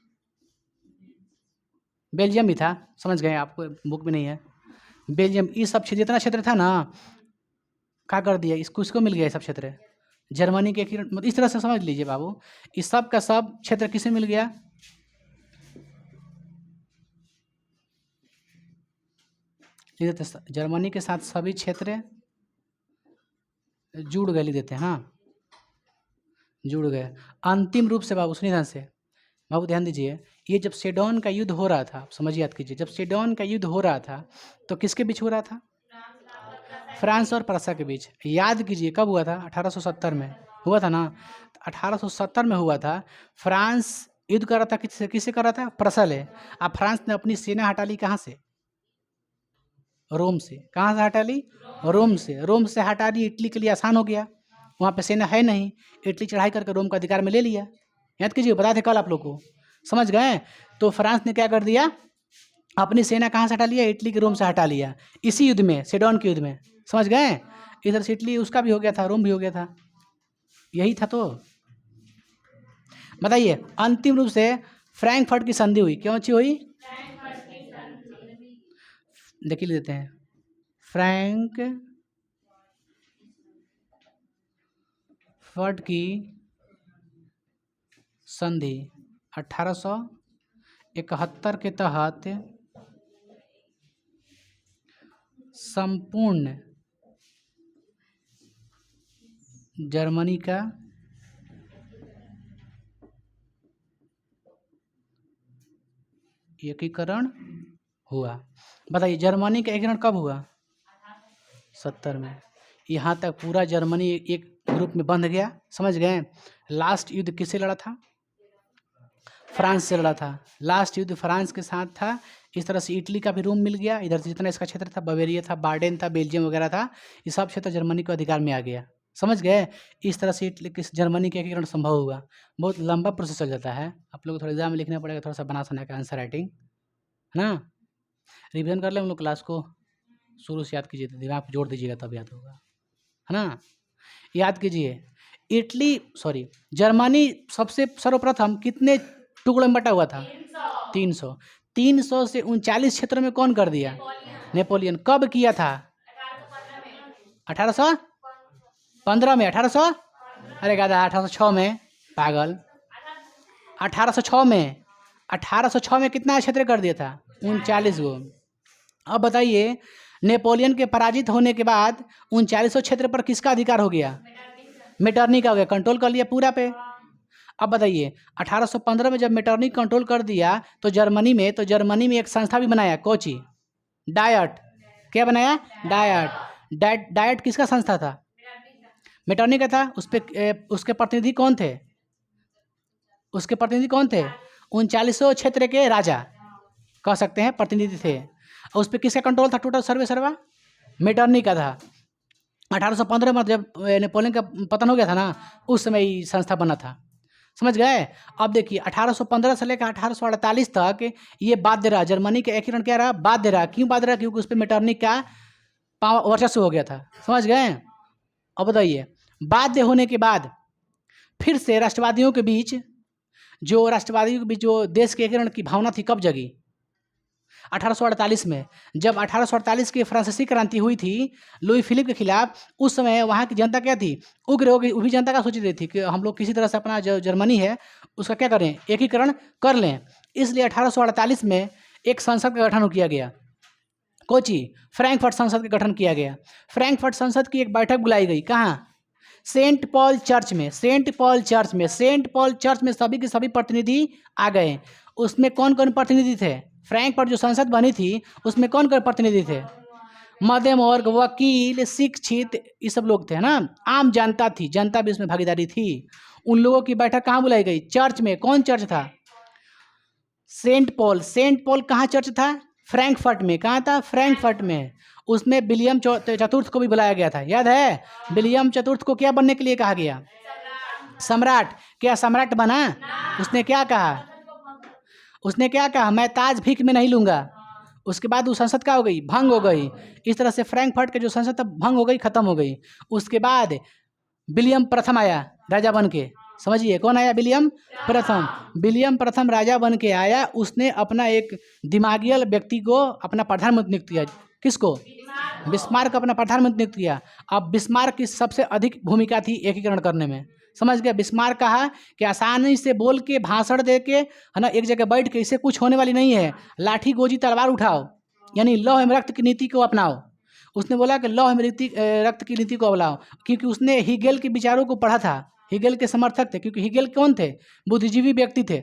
बेल्जियम भी था। समझ गए? आपको बुक में नहीं है बेल्जियम। ये सब क्षेत्र, जितना क्षेत्र था ना, क्या कर दिया? इसको किसको मिल गया? ये सब क्षेत्र जर्मनी के। मतलब इस तरह से समझ लीजिए बाबू, इस सब का सब क्षेत्र किसे मिल गया? जर्मनी के साथ सभी क्षेत्र जुड़ गए, लिख देते हैं। हाँ, जुड़ गए अंतिम रूप से बाबू। सुनिए ध्यान से बाबू, ध्यान दीजिए। ये जब सेडोन का युद्ध हो रहा था, समझिए, याद कीजिए, जब सेडोन का युद्ध हो रहा था तो किसके बीच हो रहा था? फ्रांस और प्रसा के बीच। याद कीजिए कब हुआ था? 1870 में हुआ था ना। 1870 में हुआ था। फ्रांस युद्ध कर रहा था किससे? किससे कर रहा था? प्रसा ले। अब फ्रांस ने अपनी सेना हटा ली कहाँ से? रोम से। कहाँ से हटा ली? रोम से। रोम से हटा ली, इटली के लिए आसान हो गया, वहाँ पे सेना है नहीं। इटली चढ़ाई करके रोम का अधिकार में ले लिया। याद कीजिए, बताए थे कल आप लोग को। समझ गए? तो फ्रांस ने क्या कर दिया? अपनी सेना कहाँ से हटा लिया? इटली के रोम से हटा लिया, इसी युद्ध में, सेडोन के युद्ध में। समझ गए? इधर से इटली उसका भी हो गया था, रोम भी हो गया था। यही था। तो बताइए, अंतिम रूप से फ्रैंकफर्ट की संधि हुई। क्यों सी हुई? देखिए लेते हैं, फ्रैंकफर्ट की संधि 1871 के तहत संपूर्ण जर्मनी का एकीकरण हुआ। बताइए, जर्मनी का एकीकरण कब हुआ? 70 में। यहाँ तक पूरा जर्मनी एक ग्रुप में बंध गया। समझ गए? लास्ट युद्ध किससे लड़ा था? फ्रांस से लड़ा था। लास्ट युद्ध फ्रांस के साथ था। इस तरह से इटली का भी रोम मिल गया। इधर से जितना इसका क्षेत्र था, बवेरिया था, बार्डेन था, बेल्जियम वगैरह था, ये सब क्षेत्र जर्मनी के अधिकार में आ गया। समझ गए? इस तरह से इटली किस जर्मनी के एकीकरण संभव हुआ। बहुत लंबा प्रोसेस चल जाता है, आप लोग को थोड़ा एग्जाम में लिखना पड़ेगा, थोड़ा सा बना सुना के आंसर राइटिंग, है ना। रिविजन कर ले हम लोग, क्लास को शुरू से याद कीजिए, तो दिमाग जोड़ दीजिएगा तब याद होगा, है ना। याद कीजिए, जर्मनी सबसे सर्वप्रथम कितने टुकड़ों में बटा हुआ था? 300। 300 से 39 क्षेत्रों में कौन कर दिया? नेपोलियन। कब किया था? 1815 में। 1800 अरे गादा 1806 में, पागल। 1806 में, 1806 में कितना क्षेत्र कर दिया था? 39 गो। अब बताइए, नेपोलियन के पराजित होने के बाद 39 क्षेत्र पर किसका अधिकार हो गया? मेटरनी का हो गया, कंट्रोल कर लिया पूरा पे। अब बताइए, 1815 में जब मेटरनी कंट्रोल कर दिया तो जर्मनी में एक संस्था भी बनाया, कोची? डायट। क्या बनाया? डायट किसका संस्था था? मेटरनी का था। उसके प्रतिनिधि कौन थे? उसके प्रतिनिधि कौन थे? 39 क्षेत्र के राजा। कह सकते हैं प्रतिनिधि थे। और उस पर किसका कंट्रोल था टोटल सर्वा? मेटरनिक का था। 1815 में जब नेपोलियन का पतन हो गया था ना, उस समय ये संस्था बना था। समझ गए? अब देखिए 1815 से लेकर 1848 तक ये बाध्य रहा, जर्मनी का एकीकरण क्या रहा? बाध्य रहा। क्यों बाध्य रहा? क्योंकि उस पर मेटरनिक का वर्चस्व हो गया था। समझ गए? अब बताइए, बाध्य होने के बाद फिर से राष्ट्रवादियों के बीच जो देश के एकीकरण की भावना थी, कब जगी? 1848 में। जब 1848 की फ्रांसीसी क्रांति हुई थी लुई फिलिप के खिलाफ, उस समय वहाँ की जनता क्या थी? उग्र हो गई। वो भी जनता का सोच रही थी कि हम लोग किसी तरह से अपना जो जर्मनी है उसका क्या करें? एकीकरण कर लें। इसलिए 1848 में एक संसद का गठन किया गया। कोची? फ्रैंकफर्ट संसद का गठन किया गया। फ्रैंकफर्ट संसद की एक बैठक बुलाई गई। कहाँ? सेंट पॉल चर्च में। सेंट पॉल चर्च में सभी के सभी प्रतिनिधि आ गए। उसमें कौन कौन प्रतिनिधि थे? फ्रैंकफर्ट जो संसद बनी थी उसमें कौन कौन प्रतिनिधि थे? मध्यम वर्ग, वकील, शिक्षित, ये सब लोग थे ना। आम जनता थी, जनता भी उसमें भागीदारी थी। उन लोगों की बैठक कहाँ बुलाई गई? चर्च में। कौन चर्च था? सेंट पॉल कहाँ चर्च था? फ्रैंकफर्ट में। कहाँ था? फ्रैंकफर्ट में। उसमें विलियम चतुर्थ को भी बुलाया गया था, याद है? विलियम चतुर्थ को क्या बनने के लिए कहा गया? सम्राट। क्या सम्राट बना? उसने क्या कहा? मैं ताज भीख में नहीं लूंगा। उसके बाद वो संसद क्या हो गई? भंग हो गई। इस तरह से फ्रैंकफर्ट के जो संसद था भंग हो गई, खत्म हो गई। उसके बाद विलियम प्रथम आया राजा बन के। समझिए, कौन आया? विलियम प्रथम राजा बन के आया। उसने अपना एक दिमागियल व्यक्ति को अपना प्रधानमंत्री नियुक्त किया। किसको? बिस्मार्क अपना प्रधानमंत्री नियुक्त किया। अब बिस्मार्क की सबसे अधिक भूमिका थी एकीकरण करने में। समझ गया? बिस्मार्क कहा कि आसानी से बोल के, भाषण दे के, है ना, एक जगह बैठ के, इससे कुछ होने वाली नहीं है। लाठी गोजी तलवार उठाओ, यानी लौह एवं रक्त की नीति को अपनाओ। उसने बोला कि लौह एवं रक्त की नीति को अपनाओ, क्योंकि उसने हीगेल के विचारों को पढ़ा था। हीगेल के समर्थक थे, क्योंकि हीगेल कौन थे? बुद्धिजीवी व्यक्ति थे।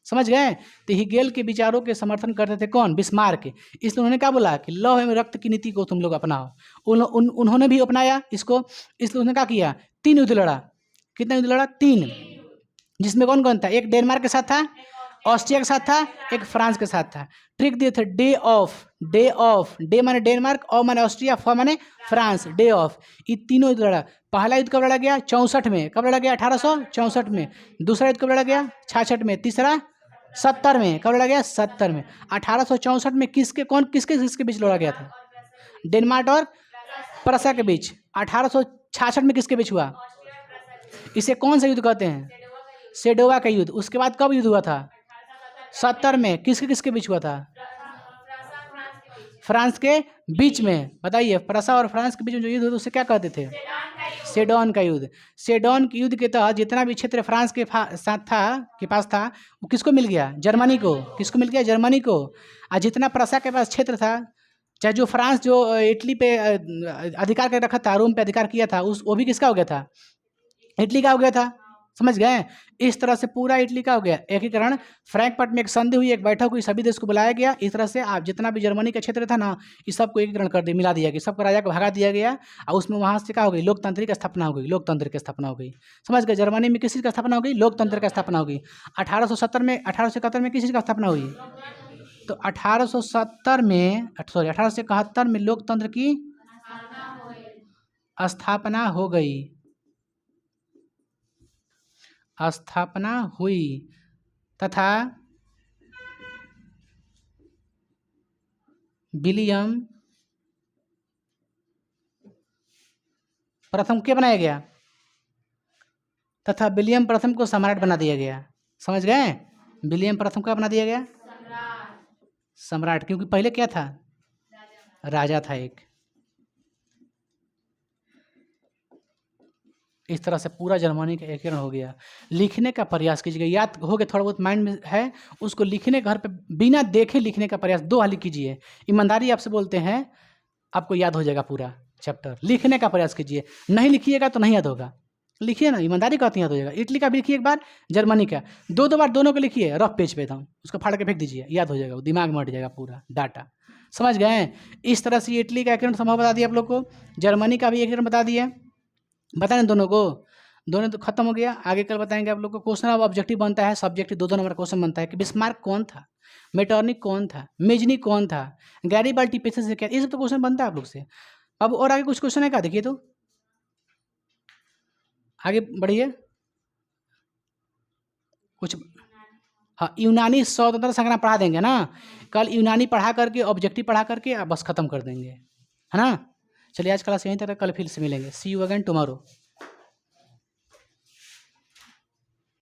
समझ गए? तो हीगेल के विचारों के समर्थन करते थे कौन? बिस्मार्क। इसलिए उन्होंने क्या बोला कि लौह एवं रक्त की नीति को तुम लोग अपनाओ। उन्होंने भी अपनाया इसको। इसलिए उन्होंने क्या किया? 3 युद्ध लड़ा। कितना युद्ध लड़ा? 3। जिसमें कौन कौन था? एक डेनमार्क के साथ था, ऑस्ट्रिया के साथ था, एक फ्रांस के साथ था। ट्रिक दिए थे डे ऑफ। डे माने डेनमार्क, और माने ऑस्ट्रिया, फ माने फ्रांस। Day of. ये तीनों युद्ध लड़ा। पहला युद्ध कब लड़ा गया? 64 में। कब लड़ा गया? 1864 में। दूसरा युद्ध कब लड़ा गया? 66 में। तीसरा 70 में। कब लड़ा गया? 70 में। 1864 में किसके बीच लड़ा गया था? डेनमार्क और प्रसा के बीच। 1866 में किसके बीच हुआ? इसे कौन सा युद्ध कहते हैं? सेडोवा का युद्ध। उसके बाद कब युद्ध हुआ था? 70 में। किसके बीच हुआ था? फ्रांस के बीच में। बताइए, प्रसा और फ्रांस के बीच में जो युद्ध हुआ उसे क्या कहते थे? सेडोन का युद्ध। सेडोन के युद्ध के तहत जितना भी क्षेत्र फ्रांस के पास था, वो किसको मिल गया? जर्मनी को। किसको मिल गया? जर्मनी को। और जितना प्रसा के पास क्षेत्र था, चाहे जो फ्रांस जो इटली पे अधिकार कर रखा था, रोम पे अधिकार किया था, वो भी किसका हो गया था? इटली का हो गया था। समझ गए? इस तरह से पूरा इटली का हो गया एकीकरण। फ्रैंकफर्ट में एक संधि हुई, एक बैठक हुई, सभी देश को बुलाया गया। इस तरह से आप जितना भी जर्मनी का क्षेत्र था ना, इस सबको एकीकरण कर दिया, मिला दिया गया, सबको राजा को भगा दिया गया। और उसमें वहाँ से क्या हो गई? लोकतंत्र की स्थापना हो गई। समझ गए? जर्मनी में किस चीज़ का स्थापना हो गई? लोकतंत्र का स्थापना हो गई। 1871 में किस चीज़ का स्थापना हुई? तो 1871 में लोकतंत्र की स्थापना हुई तथा विलियम प्रथम क्या बनाया गया? तथा विलियम प्रथम को सम्राट बना दिया गया। समझ गए? विलियम प्रथम का बना दिया गया सम्राट, क्योंकि पहले क्या था? राजा था एक। इस तरह से पूरा जर्मनी का एकीकरण हो गया। लिखने का प्रयास कीजिएगा, याद हो गया, थोड़ा बहुत माइंड में है, उसको लिखने घर पे बिना देखे लिखने का प्रयास 2 हाली कीजिए। ईमानदारी आपसे बोलते हैं, आपको याद हो जाएगा पूरा चैप्टर। लिखने का प्रयास कीजिए, नहीं लिखिएगा तो नहीं याद होगा। लिखिए ना, ईमानदारी कहती याद हो जाएगा। इटली का भी लिखिए एक बार, जर्मनी का 2 बार, दोनों को लिखिए रफ पेज पे था, उसको फाड़ के फेंक दीजिए, याद हो जाएगा, वो दिमाग में हट जाएगा पूरा डाटा। समझ गए? इस तरह से इटली का एकीकरण संभव बता दिया आप लोग को, जर्मनी का भी एकीकरण बता दिए, बताने दोनों को। दोनों तो खत्म हो गया। आगे कल बताएंगे आप लोग को। क्वेश्चन अब ऑब्जेक्टिव बनता है, सब्जेक्टिव 2 नंबर क्वेश्चन बनता है कि बिस्मार्क कौन था, मेटरनिक कौन था, मेजनी कौन था, गैरीबाल्टी पेशेंस से क्या, ये सब तो क्वेश्चन बनता है आप लोग से। अब और आगे कुछ क्वेश्चन है क्या, देखिए तो आगे बढ़िए कुछ। हाँ, यूनानी स्वतंत्रता संग्राम पढ़ा देंगे ना कल। यूनानी पढ़ा करके, ऑब्जेक्टिव पढ़ा करके बस खत्म कर देंगे, है ना। चलिए आज क्लास यहीं तक, कल फिर से मिलेंगे। सी यू अगेन टुमारो।